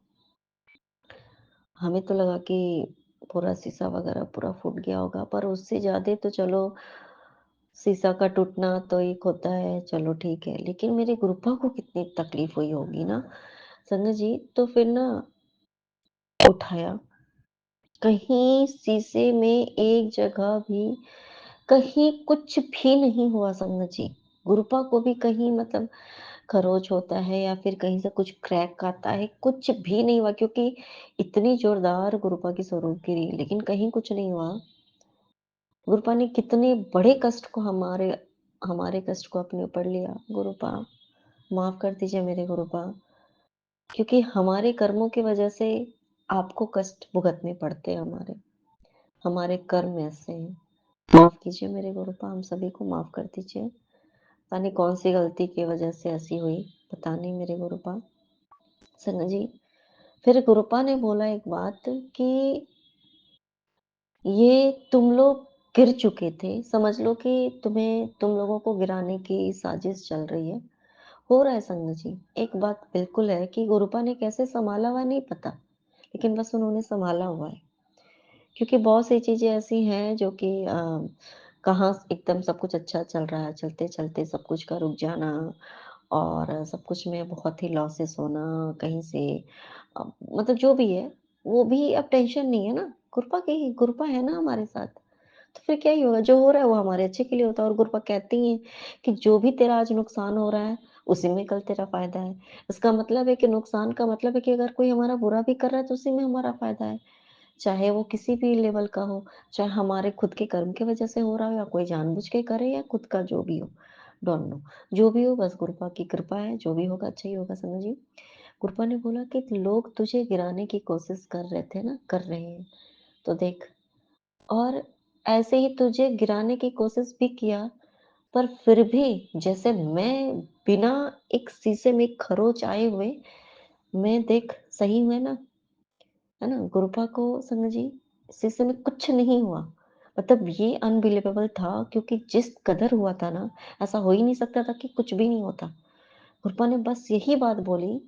हमें तो लगा कि पूरा शीशा वगैरह पूरा फूट गया होगा, पर उससे ज़्यादा तो चलो शीशा का टूटना तो एक होता है, चलो ठीक है, लेकिन मेरे गुरुपा को कितनी तकलीफ हुई होगी ना संगत जी। तो फिर ना उठाया, कहीं शीशे में एक जगह भी कहीं कुछ भी नहीं हुआ संगत जी। गुरुपा को भी कहीं मतलब खरोच होता है या फिर कहीं से कुछ क्रैक आता है, कुछ भी नहीं हुआ क्योंकि इतनी जोरदार गुरुपा की स्वरूप गिरी, लेकिन कहीं कुछ नहीं हुआ। गुरुपा ने कितने बड़े कष्ट को हमारे हमारे कष्ट को अपने ऊपर लिया। गुरुपा, माफ़ कर दीजिए मेरे गुरुपा, क्योंकि हमारे कर्मों की वजह से आपको कष्ट भुगतने पड़ते हैं हमारे। हमारे कर्म ऐसे हैं। माफ़ कीजिए मेरे गुरुपा, हम सभी को माफ़ कर दीजिए। पता नहीं कौन-सी गलती की वजह से ऐसी हुई, पता नहीं मेरे गुरुपा। संगत जी, फिर गुरुपा ने बोला एक बात कि ये तुम लोग गिर चुके थे, समझ लो कि तुम लोगों को गिराने की साजिश चल रही है। हो रहा है संगत जी। एक बात बिल्कुल है कि गुरुपा ने कैसे सँभाला हुआ नहीं पता, लेकिन बस उन्होंने सँभाला हुआ है। क्योंकि बहुत सी चीज़ें ऐसी हैं जो कि कहाँ एकदम सब कुछ अच्छा चल रहा है, चलते-चलते सब कुछ का रुक जाना और सब कुछ में बहुत ही लॉसेस होना, कहीं से अ, मतलब जो भी है, वो भी अब टेंशन नहीं है ना, कृपा है ना हमारे साथ। तो फिर क्या ही होगा, जो हो रहा है वो हमारे अच्छे के लिए होता है और कृपा कहती हैं कि जो भी तेरा आज नुकसान हो रहा है, उसी में कल तेरा फ़ायदा है। इसका मतलब है कि नुकसान का मतलब है कि अगर कोई हमारा बुरा भी कर रहा है, तो उसी में हमारा फ़ायदा है। चाहे वो किसी भी लेवल का हो, चाहे हमारे खुद के कर्म की वजह से हो रहा हो या कोई जानबूझ के करे या खुद का जो भी हो, डोंट नो। जो भी हो बस गुरुपा की कृपा है, जो भी होगा अच्छा ही होगा समझ जी। गुरुपा ने बोला कि लोग तुझे गिराने की कोशिश कर रहे थे ना, कर रहे हैं, तो देख और ऐसे ही तुझे गिराने की कोशिश भी किया, पर फिर भी जैसे मैं बिना एक शीशे में खरोंच आए हुए, मैं देख सही हूँ ना, है ना? गुरुपा को संग जी शीशे में कुछ नहीं हुआ। मतलब ये अनबिलीवेबल था क्योंकि जिस कदर हुआ था ना, ऐसा हो ही नहीं सकता था कि कुछ भी नहीं होता। गुरुपा ने बस यही बात बोली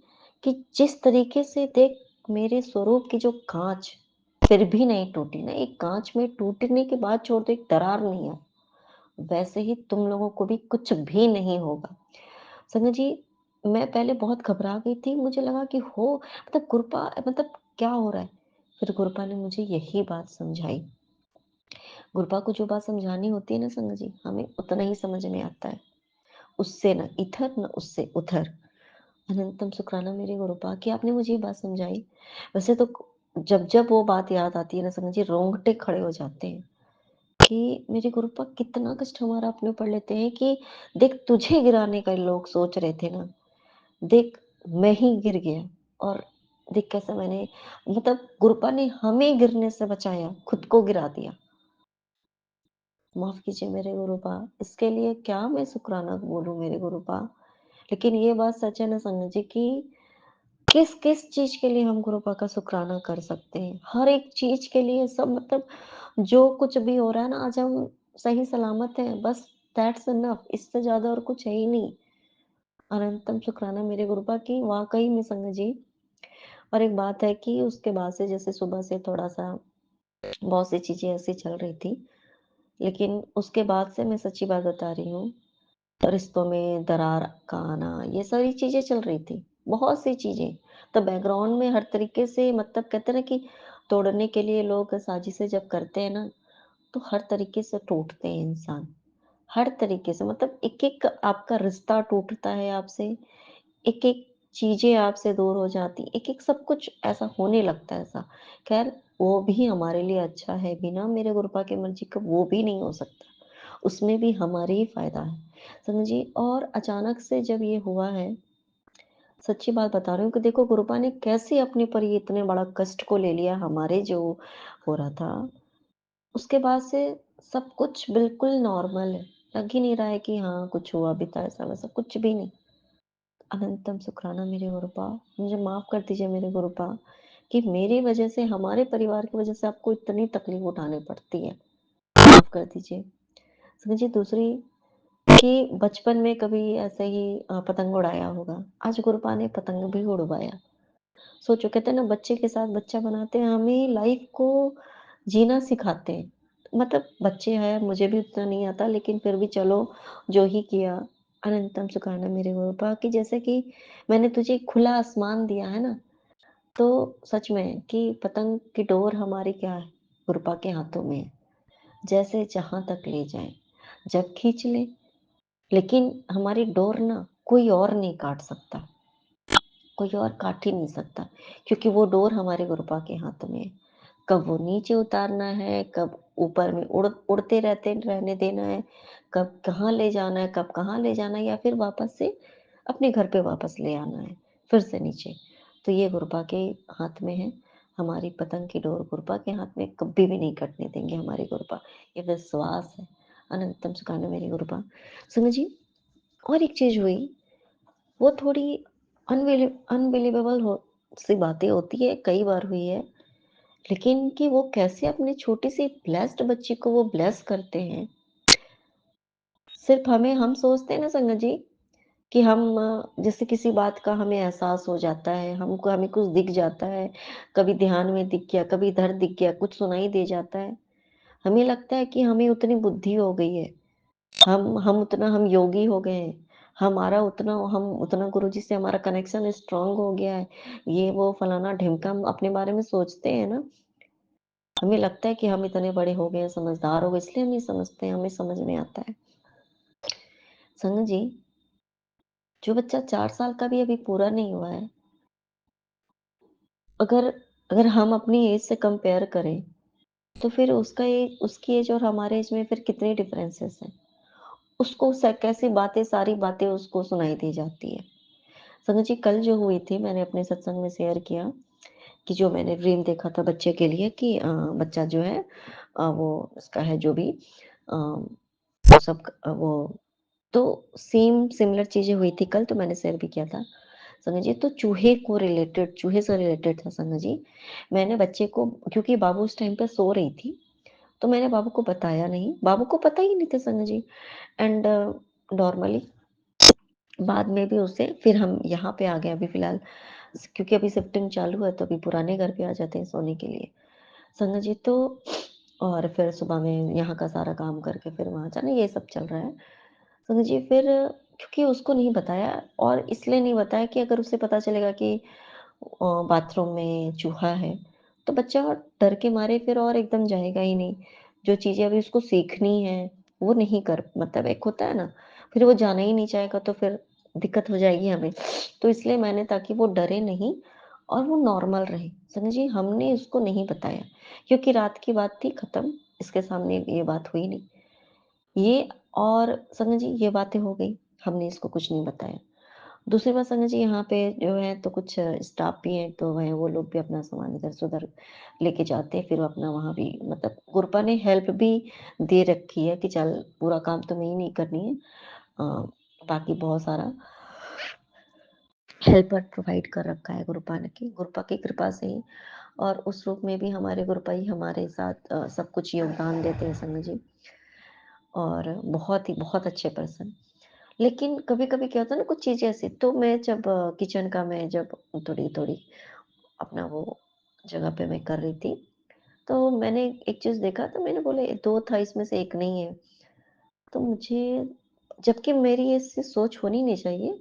कि जिस तरीके से देख मेरे स्वरूप की जो काँच फिर भी नहीं टूटी ना, एक काँच में टूटने के बाद छोड़ दो एक दरार नहीं है, वैसे ही तुम लोगों को भी कुछ भी नहीं होगा। संगत जी, मैं पहले बहुत घबरा गई थी, मुझे लगा कि हो मतलब कृपा मतलब क्या हो रहा है? फिर गुरुपा ने मुझे यही बात समझाई। गुरुपा को जो बात समझानी होती है ना संगत जी, हमें उतना ही समझ में आता है। उससे ना इधर ना उससे उधर। अनंतम शुक्राना मेरे गुरुपा कि आपने मुझे ये बात समझाई। वैसे तो जब-जब वो बात याद आती है ना संगत जी, रोंगटे खड़े हो जाते हैं कि मेरे गुरुपा कितना कष्ट हमारा अपने ऊपर लेते हैं कि देख तुझे गिराने का लोग सोच रहे थे ना, देख मैं ही गिर गया और देख कैसे मैंने मतलब गुरुपा ने हमें गिरने से बचाया, खुद को गिरा दिया। माफ़ कीजिए मेरे गुरुपा, इसके लिए क्या मैं शुक्राना बोलूँ मेरे गुरुपा। लेकिन ये बात सच है ना संगत जी कि किस-किस चीज़ के लिए हम गुरुपा का शुक्राना कर सकते हैं। हर एक चीज़ के लिए सब मतलब जो कुछ भी हो रहा है ना आज हम सही सलामत हैं, बस दैट्स इनफ इससे ज़्यादा और कुछ है ही नहीं। अनंतम शुक्राना मेरे गुरुपा की वाक़ई में संगत जी। और एक बात है कि उसके बाद से जैसे सुबह से थोड़ा-सा बहुत सी चीज़ें ऐसी चल रही थी, लेकिन उसके बाद से मैं सच्ची बात बता रही हूँ, रिश्तों में दरार का आना, ये सारी चीज़ें चल रही थी, बहुत सी चीज़ें। तो बैकग्राउंड में हर तरीके से मतलब कहते हैं ना कि तोड़ने के लिए लोग साजिशें जब करते हैं ना, तो हर तरीके से टूटते हैं इंसान। हर तरीके से मतलब एक-एक आपका रिश्ता टूटता है आपसे, एक-एक चीज़ें आपसे दूर हो जाती, एक-एक सब कुछ ऐसा होने लगता है ऐसा। ख़ैर वो भी हमारे लिए अच्छा है, बिना मेरे गुरुपा की मर्ज़ी के वो भी नहीं हो सकता, उसमें भी हमारे ही फ़ायदा है। समझिए और अचानक से जब ये हुआ है, सच्ची बात बता रही हूँ कि देखो गुरुपा ने कैसे अपने पर ये इतने बड़ा कष्ट को ले लिया हमारे जो हो रहा था, उसके बाद से सब कुछ बिल्कुल नॉर्मल है। लग ही नहीं रहा है कि हाँ, कुछ हुआ भी था ऐसा-वैसा, कुछ भी नहीं। अनंतम शुक्राना मेरे गुरुपा, मुझे माफ़ कर दीजिए मेरे गुरुपा कि मेरी वज़ह से, हमारे परिवार की वज़ह से आपको इतनी तकलीफ़ उठानी पड़ती है। माफ़ कर दीजिए। समझिए दूसरी कि बचपन में कभी ऐसे ही पतंग उड़ाया होगा। आज गुरुपा ने पतंग भी उड़वाया। सोचो कहते हैं ना बच्चे के साथ बच्चा बनाते हैं, हमें लाइफ़ को जीना सिखाते हैं। मतलब बच्चे हैं, मुझे भी उतना नहीं आता लेकिन फिर भी चलो जो ही किया, अनंतम सुखाना मेरे गुरुपा कि जैसे कि मैंने तुझे खुला आसमान दिया है ना, तो सच में कि पतंग की डोर हमारी क्या है, गुरपा के हाथों में है। जैसे जहाँ तक ले जाएँ, जब खींच लें, लेकिन हमारी डोर ना कोई और नहीं काट सकता, कोई और काट ही नहीं सकता, क्योंकि वो डोर हमारे गुरपा के हाथ में है। कब वो नीचे उतारना है, कब ऊपर में उड़ते रहने देना है, कब कहाँ ले जाना है, कब कहाँ ले जाना है, या फिर वापस से अपने घर पे वापस ले आना है, फिर से नीचे। तो ये गुरपा के हाथ में है। हमारी पतंग की डोर गुरपा के हाथ में, कभी भी नहीं कटने देंगे हमारी गुरपा। ये विश्वास है। अनंतम सुखाने मेरी गुरपा। सुनो जी, और एक चीज़ हुई, वो थोड़ी अनबिलीवेबल हो सी बातें होती है, कई बार हुई है। लेकिन कि वो कैसे अपनी छोटी सी ब्लेस्ड बच्ची को वो ब्लेस करते हैं। सिर्फ हमें, हम सोचते हैं ना संगत जी कि हम जैसे किसी बात का हमें एहसास हो जाता है, हमको हमें कुछ दिख जाता है, कभी ध्यान में दिख गया, कभी इधर दिख गया, कुछ सुनाई दे जाता है। हमें लगता है कि हमें उतनी बुद्धि हो गई है, हम योगी हो गए हैं, हम उतना गुरुजी से हमारा कनेक्शन स्ट्रांग हो गया है। ये वो फलाना ढिमका हम अपने बारे में सोचते हैं ना, हमें लगता है कि हम इतने बड़े हो गए हैं, समझदार हो गए, इसलिए हम ये समझते हैं, हमें समझ में आता है। संगत जी, जो बच्चा 4 साल का भी अभी पूरा नहीं हुआ है, अगर अगर हम अपनी एज से कंपेयर करें, तो फिर उसकी एज और हमारे एज में फिर कितनी डिफरेंसेस हैं। उसको कैसी बातें, सारी बातें उसको सुनाई दी जाती है। संगत जी, कल जो हुई थी, मैंने अपने सत्संग में शेयर किया कि जो मैंने ड्रीम देखा था बच्चे के लिए कि बच्चा जो है वो उसका है जो भी वो सब वो तो सेम सिमिलर चीज़ें हुई थी कल, तो मैंने शेयर भी किया था। संगत जी, तो चूहे से रिलेटेड था संगत जी। मैंने बच्चे को, क्योंकि बाबू उस टाइम पे सो रही थी, तो मैंने बाबू को बताया नहीं, बाबू को पता ही नहीं था संगत जी। एंड नॉर्मली बाद में भी उसे फिर हम यहाँ पे आ गए अभी फ़िलहाल, क्योंकि अभी शिफ्टिंग चालू है, तो अभी पुराने घर पे आ जाते हैं सोने के लिए। संगत जी, तो और फिर सुबह में यहाँ का सारा काम करके फिर वहाँ जाना, ये सब चल रहा है। संगत जी, फिर क्योंकि उसको नहीं बताया, और इसलिए नहीं बताया कि अगर उसे पता चलेगा कि बाथरूम में चूहा है, तो बच्चा डर के मारे फिर और एकदम जाएगा ही नहीं। जो चीज़ें अभी उसको सीखनी है, वो नहीं कर, मतलब एक होता है ना, फिर वो जाना ही नहीं चाहेगा, तो फिर दिक्कत हो जाएगी हमें। तो इसलिए मैंने, ताकि वो डरे नहीं और वो नॉर्मल रहे। समझ जी, हमने उसको नहीं बताया, क्योंकि रात की बात थी, खत्म, इसके सामने ये बात हुई नहीं। ये और संगत जी, ये बातें हो गई, हमने इसको कुछ नहीं बताया। दूसरी बात संगत जी, यहाँ पे जो है तो कुछ स्टाफ भी हैं, तो वह वो लोग भी अपना सामान इधर से उधर लेके जाते हैं, फिर वो अपना वहाँ भी, मतलब गुरपा ने हेल्प भी दे रखी है कि चल पूरा काम तुम्हें ही नहीं करनी है, अ, बाकी बहुत सारा हेल्पर प्रोवाइड कर रखा है गुरपा की कृपा से ही। और उस रूप में भी हमारे गुरपा ही हमारे साथ सब कुछ योगदान देते हैं संगत जी, और बहुत ही बहुत अच्छे पर्सन। लेकिन कभी-कभी क्या होता है ना, कुछ चीज़ें ऐसी, तो मैं जब किचन का मैं जब थोड़ी-थोड़ी अपना वो जगह पे मैं कर रही थी, तो मैंने एक चीज़ देखा, तो मैंने बोला ये 2 था, इसमें से 1 नहीं है। तो मुझे, जबकि मेरी ऐसी सोच होनी नहीं चाहिए,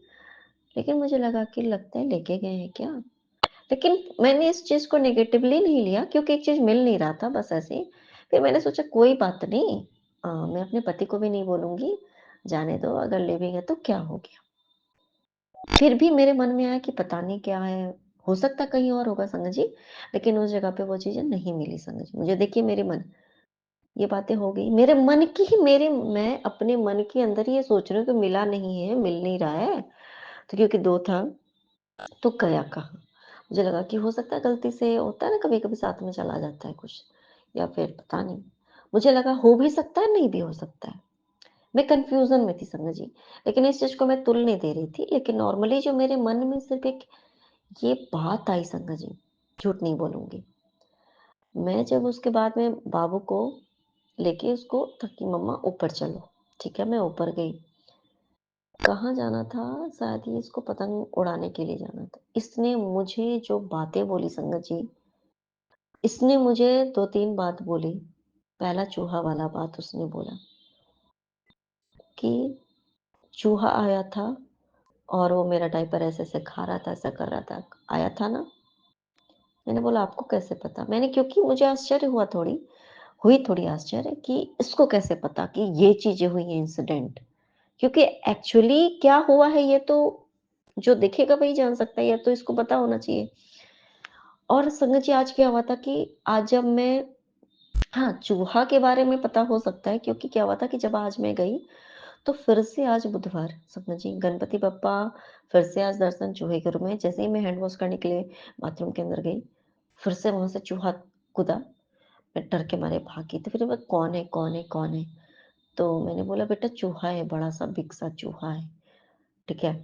लेकिन मुझे लगा कि लगता है लेके गए हैं क्या? लेकिन मैंने इस चीज़ को नेगेटिवली नहीं लिया, क्योंकि एक चीज़ मिल नहीं रहा था, बस ऐसे ही। फिर मैंने सोचा कोई बात नहीं, मैं अपने पति को भी नहीं बोलूँगी, जाने दो, अगर ले भी गए तो क्या हो गया? फिर भी मेरे मन में आया कि पता नहीं क्या है, हो सकता है कहीं और होगा संगत जी, लेकिन उस जगह पे वो चीज़ें नहीं मिली संगत जी मुझे। देखिए मेरे मन, ये बातें हो गई, मेरे मन की ही मेरे मैं अपने मन के अंदर ही ये सोच रही हूँ कि मिला नहीं है, मिल नहीं रहा है, तो क्योंकि 2 था, तो गया कहाँ? मुझे लगा कि हो सकता है गलती से, होता है ना कभी-कभी साथ में चला जाता है कुछ, या फिर पता नहीं। मुझे लगा हो भी सकता है, नहीं भी हो सकता है। मैं कन्फ्यूज़न में थी संगत जी, लेकिन इस चीज़ को मैं तुल नहीं दे रही थी, लेकिन नॉर्मली जो मेरे मन में सिर्फ़ एक ये बात आई संगत जी, झूठ नहीं बोलूँगी। मैं जब उसके बाद में बाबू को लेके उसको था कि मम्मा ऊपर चलो, ठीक है, मैं ऊपर गई। कहाँ जाना था? शायद ही इसको पतंग उड़ाने के लिए जाना था। इसने मुझे जो बातें बोली संगत जी, इसने मुझे 2-3 बात बोली। पहला चूहा वाला बात उसने बोला कि चूहा आया था और वो मेरा डायपर ऐसे-ऐसे खा रहा था, ऐसा कर रहा था। आया था ना? मैंने बोला आपको कैसे पता? मैंने क्योंकि मुझे आश्चर्य हुई थोड़ी आश्चर्य कि इसको कैसे पता कि ये चीज़ें हुई हैं इंसिडेंट? क्योंकि एक्चुअली क्या हुआ है ये तो जो देखेगा वही जान सकता है, या तो इसको पता होना चाहिए। और संगत जी आज क्या हुआ था कि आज जब मैं हाँ, चूहा के बारे में पता हो सकता है क्योंकि क्या हुआ था कि जब आज मैं गई, तो फिर से आज बुधवार समझिए गणपति बप्पा फिर से आज दर्शन चूहे के रूप में। जैसे ही मैं हैंड वॉश करने के लिए बाथरूम के अंदर गई, फिर से वहाँ से चूहा कूदा। मैं डर के मारे भागी, तो फिर मैं कौन है, कौन है, कौन है? तो मैंने बोला बेटा चूहा है, बड़ा-सा बिग सा चूहा है, ठीक है?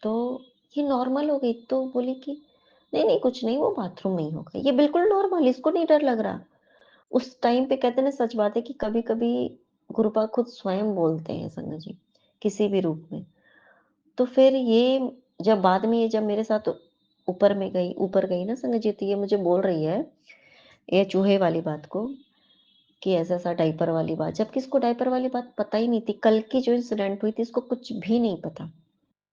तो ये नॉर्मल हो गई, तो बोली कि नहीं, नहीं कुछ नहीं वो बाथरूम में ही होगा। ये बिल्कुल नॉर्मल, इसको नहीं डर लग रहा। उस टाइम पे कहते हैं ना सच बात है कि कभी-कभी गुरुपा खुद स्वयं बोलते हैं संगत जी, किसी भी रूप में। तो फिर ये जब बाद में ये जब मेरे साथ ऊपर गई ना संगत जी, तो ये मुझे बोल रही है, ये चूहे वाली बात को कि ऐसा-ऐसा डायपर वाली बात, जबकि इसको डायपर वाली बात पता ही नहीं थी। कल की जो इंसिडेंट हुई थी इसको कुछ भी नहीं पता।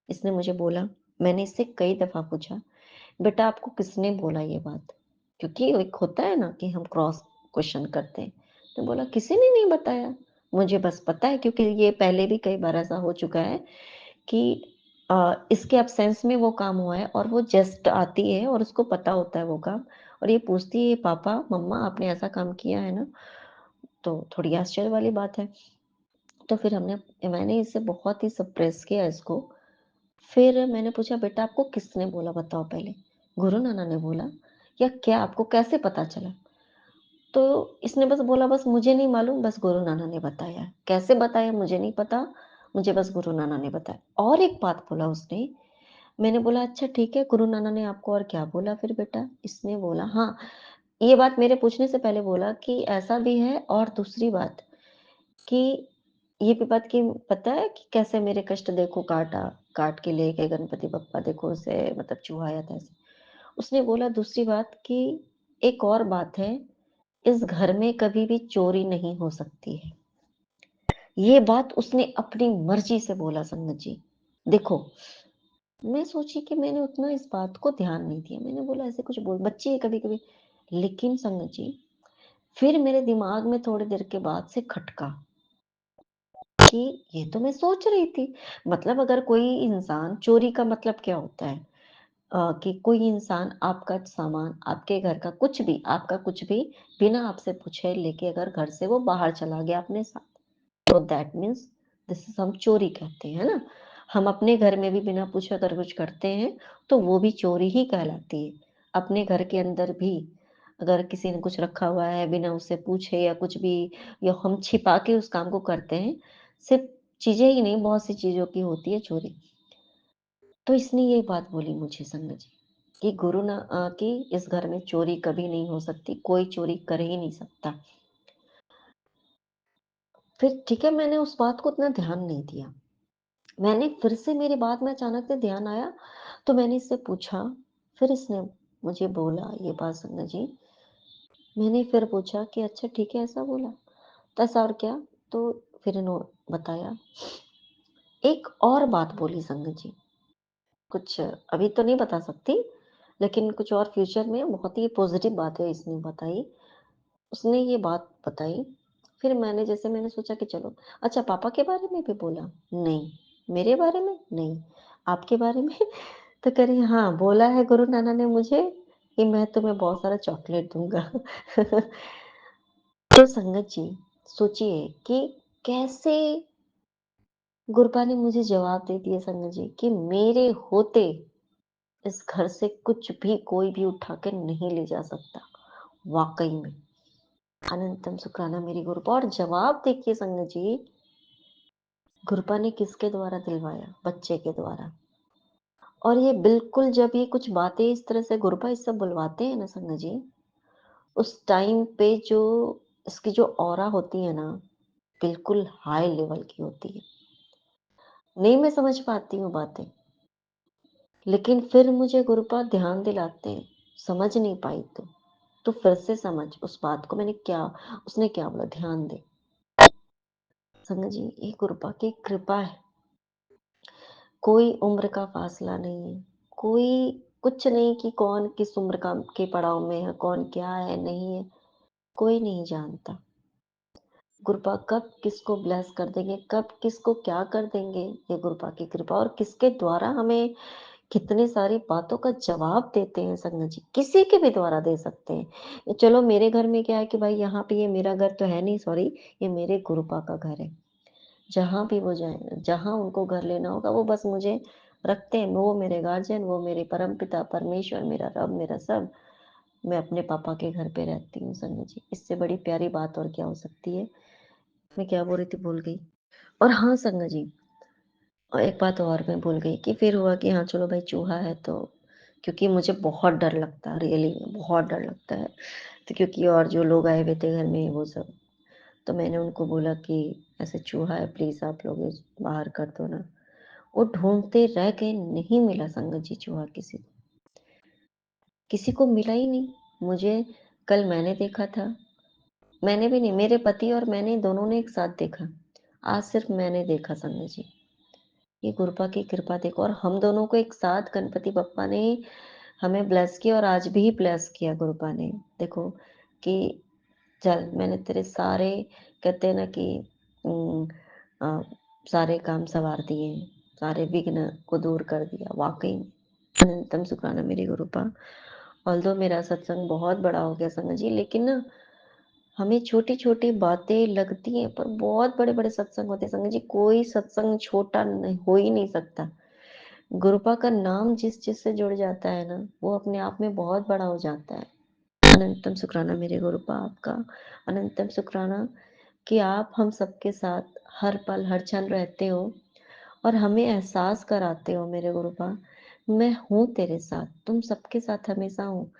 इसने मुझे बोला, मैंने इससे कई दफ़ा पूछा, "बेटा आपको किसने बोला ये बात?" क्योंकि एक होता है ना कि हम क्रॉस क्वेश्चन करते हैं। तो बोला, "किसी ने नहीं बताया, मुझे बस पता है क्योंकि ये पहले भी कई बार ऐसा हो चुका है कि इसके एब्सेंस में वो काम हुआ है और वो जस्ट आती है और उसको पता होता है वो काम और ये पूछती है, "पापा, मम्मा आपने ऐसा काम किया है ना?" तो थोड़ी आश्चर्य वाली बात है। तो फिर मैंने इसे बहुत ही सप्रेस किया इसको। फिर मैंने पूछा, "बेटा आपको किसने बोला बताओ पहले? गुरु नाना ने बोला या क्या आपको कैसे पता चला?" तो इसने बस बोला, "बस मुझे नहीं मालूम, बस गुरु नाना ने बताया। कैसे बताया मुझे नहीं पता, मुझे बस गुरु नाना ने बताया।" और एक बात बोला उसने, मैंने बोला, "अच्छा ठीक है, गुरु नाना ने आपको और क्या बोला फिर बेटा?" इसने बोला हाँ, ये बात मेरे पूछने से पहले बोला कि ऐसा भी है और दूसरी बात कि ये भी बात कि पता है कि कैसे मेरे कष्ट देखो काट के ले गए गणपति बप्पा, देखो उसे मतलब चूहा आया था ऐसे। उसने बोला दूसरी बात कि एक और बात है, इस घर में कभी भी चोरी नहीं हो सकती है। ये बात उसने अपनी मर्ज़ी से बोला संगत जी। देखो, मैं सोची कि मैंने उतना इस बात को ध्यान नहीं दिया। मैंने बोला ऐसे कुछ बोल बच्चे हैं कभी-कभी। लेकिन संगत जी, फिर मेरे दिमाग में थोड़ी देर के बाद से खटका कि ये तो मैं सोच रही थी। मतलब अगर कोई इंसान चोरी का मतलब क्या होता है? कि कोई इंसान आपका सामान, आपके घर का कुछ भी, आपका कुछ भी बिना आपसे पूछे लेके अगर घर से वो बाहर चला गया अपने साथ, तो दैट मीन्स दिस इज़ हम चोरी कहते हैं, है ना? हम अपने घर में भी बिना पूछे अगर कुछ करते हैं, तो वो भी चोरी ही कहलाती है। अपने घर के अंदर भी अगर किसी ने कुछ रखा हुआ है बिना उससे पूछे या कुछ भी या हम छिपा के उस काम को करते हैं, सिर्फ़ चीज़ें ही नहीं, बहुत सी चीज़ों की होती है चोरी। तो इसने ये बात बोली मुझे संगत जी कि कि इस घर में चोरी कभी नहीं हो सकती, कोई चोरी कर ही नहीं सकता। फिर ठीक है, मैंने उस बात को उतना ध्यान नहीं दिया। मैंने फिर से मेरे बाद में अचानक से ध्यान आया, तो मैंने इससे पूछा, फिर इसने मुझे बोला ये बात संगत जी, मैंने फिर पूछा कि अच्छा ठीक है ऐसा बोला, तो ऐसा और क्या? तो फिर इन्हों बताया। एक और बात बोली संगत जी, कुछ अभी तो नहीं बता सकती, लेकिन कुछ और फ्यूचर में बहुत ही पॉज़िटिव बातें इसने बताई। उसने ये बात बताई, फिर मैंने सोचा कि चलो अच्छा पापा के बारे में भी बोला? नहीं। मेरे बारे में? नहीं। आपके बारे में? तो कह रही हाँ, बोला है गुरु नाना ने मुझे कि मैं तुम्हें बहुत सारा चॉकलेट दूँगा। तो संगत जी, सोचिए कि कैसे गुरबा ने मुझे जवाब दे दिया संगत जी कि मेरे होते इस घर से कुछ भी कोई भी उठा के नहीं ले जा सकता। वाक़ई में। अनंतम शुक्राना मेरी गुरबा और जवाब देखिए संगत जी, गुरबा ने किसके द्वारा दिलवाया? बच्चे के द्वारा। और ये बिल्कुल जब ये कुछ बातें इस तरह से गुरबा ये सब बुलवाते हैं ना संगत जी, उस टाइम पे जो इसकी जो ऑरा होती है ना, बिल्कुल हाई लेवल की होती है। नहीं मैं समझ पाती हूँ बातें, लेकिन फिर मुझे गुरबा ध्यान दिलाते हैं, समझ नहीं पाई तो फिर से समझ उस बात को उसने क्या बोला ध्यान दे। संगत जी, ये गुरबा की कृपा है। कोई उम्र का फ़ासला नहीं है, कोई कुछ नहीं कि कौन किस उम्र का के पड़ाव में है, कौन क्या है, नहीं है, कोई नहीं जानता। गुरुपा कब किसको ब्लेस कर देंगे, कब किसको क्या कर देंगे, ये गुरुपा की कृपा और किसके द्वारा हमें कितनी सारी बातों का जवाब देते हैं संगत जी, किसी के भी द्वारा दे सकते हैं। चलो मेरे घर में क्या है कि भाई यहाँ पे ये मेरा घर तो है नहीं, सॉरी, ये मेरे गुरुपा का घर है। जहाँ भी वो जाएँ, जहाँ उनको घर लेना होगा वो बस मुझे रखते हैं, वो मेरे गार्जियन, वो मेरे परमपिता परमेश्वर, मेरा रब, मेरा सब। मैं अपने पापा के घर पे रहती हूँ संगत जी, इससे बड़ी प्यारी बात और क्या हो सकती है। मैं क्या बोल रही थी भूल गई। और हाँ संगत जी, एक बात और मैं भूल गई कि फिर हुआ कि हाँ चलो भाई चूहा है तो, क्योंकि मुझे बहुत डर लगता है, रियली बहुत डर लगता है। तो क्योंकि और जो लोग आए हुए थे घर में वो सब, तो मैंने उनको बोला कि ऐसे चूहा है, प्लीज़ आप लोग इसे बाहर कर दो ना। वो ढूँढते रह गए, नहीं मिला संगत जी चूहा किसी को मिला ही नहीं। मुझे कल मैंने देखा था, मैंने भी नहीं, मेरे पति और मैंने दोनों ने एक साथ देखा। आज सिर्फ मैंने देखा संगत जी। ये गुरुपा की कृपा देखो, और हम दोनों को एक साथ गणपति बप्पा ने हमें ब्लेस किया और आज भी ब्लेस किया गुरुपा ने। देखो कि चल मैंने तेरे सारे, कहते हैं ना कि उम, अ, सारे काम सवार दिए, सारे विघ्न को दूर कर दिया। वाक़ई में अनंतम शुक्राना मेरे गुरुपा। ऑल्दो मेरा सत्संग बहुत बड़ा हो गया संगत जी, लेकिन ना हमें छोटी-छोटी बातें लगती हैं पर बहुत बड़े-बड़े सत्संग होते हैं संगत जी, कोई सत्संग छोटा नहीं हो ही नहीं सकता। गुरुपा का नाम जिस चीज़ से जुड़ जाता है ना, वो अपने आप में बहुत बड़ा हो जाता है। अनंतम शुक्राना मेरे गुरुपा आपका, अनंतम शुक्राना कि आप हम सबके साथ हर पल, हर क्षण रहते हो और हमें एहसास कराते हो मेरे गुरुपा, मैं हूँ तेरे साथ, तुम सबके साथ हमेशा हूँ।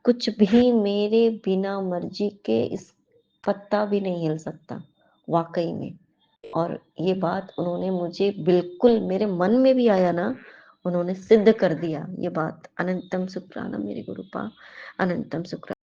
कुछ भी मेरे बिना मर्ज़ी के इस पत्ता भी नहीं हिल सकता, वाक़ई में। और ये बात उन्होंने मुझे बिल्कुल मेरे मन में भी आया ना, उन्होंने सिद्ध कर दिया ये बात। अनंतम शुक्राना मेरे गुरुपा, अनंतम शुक्राना।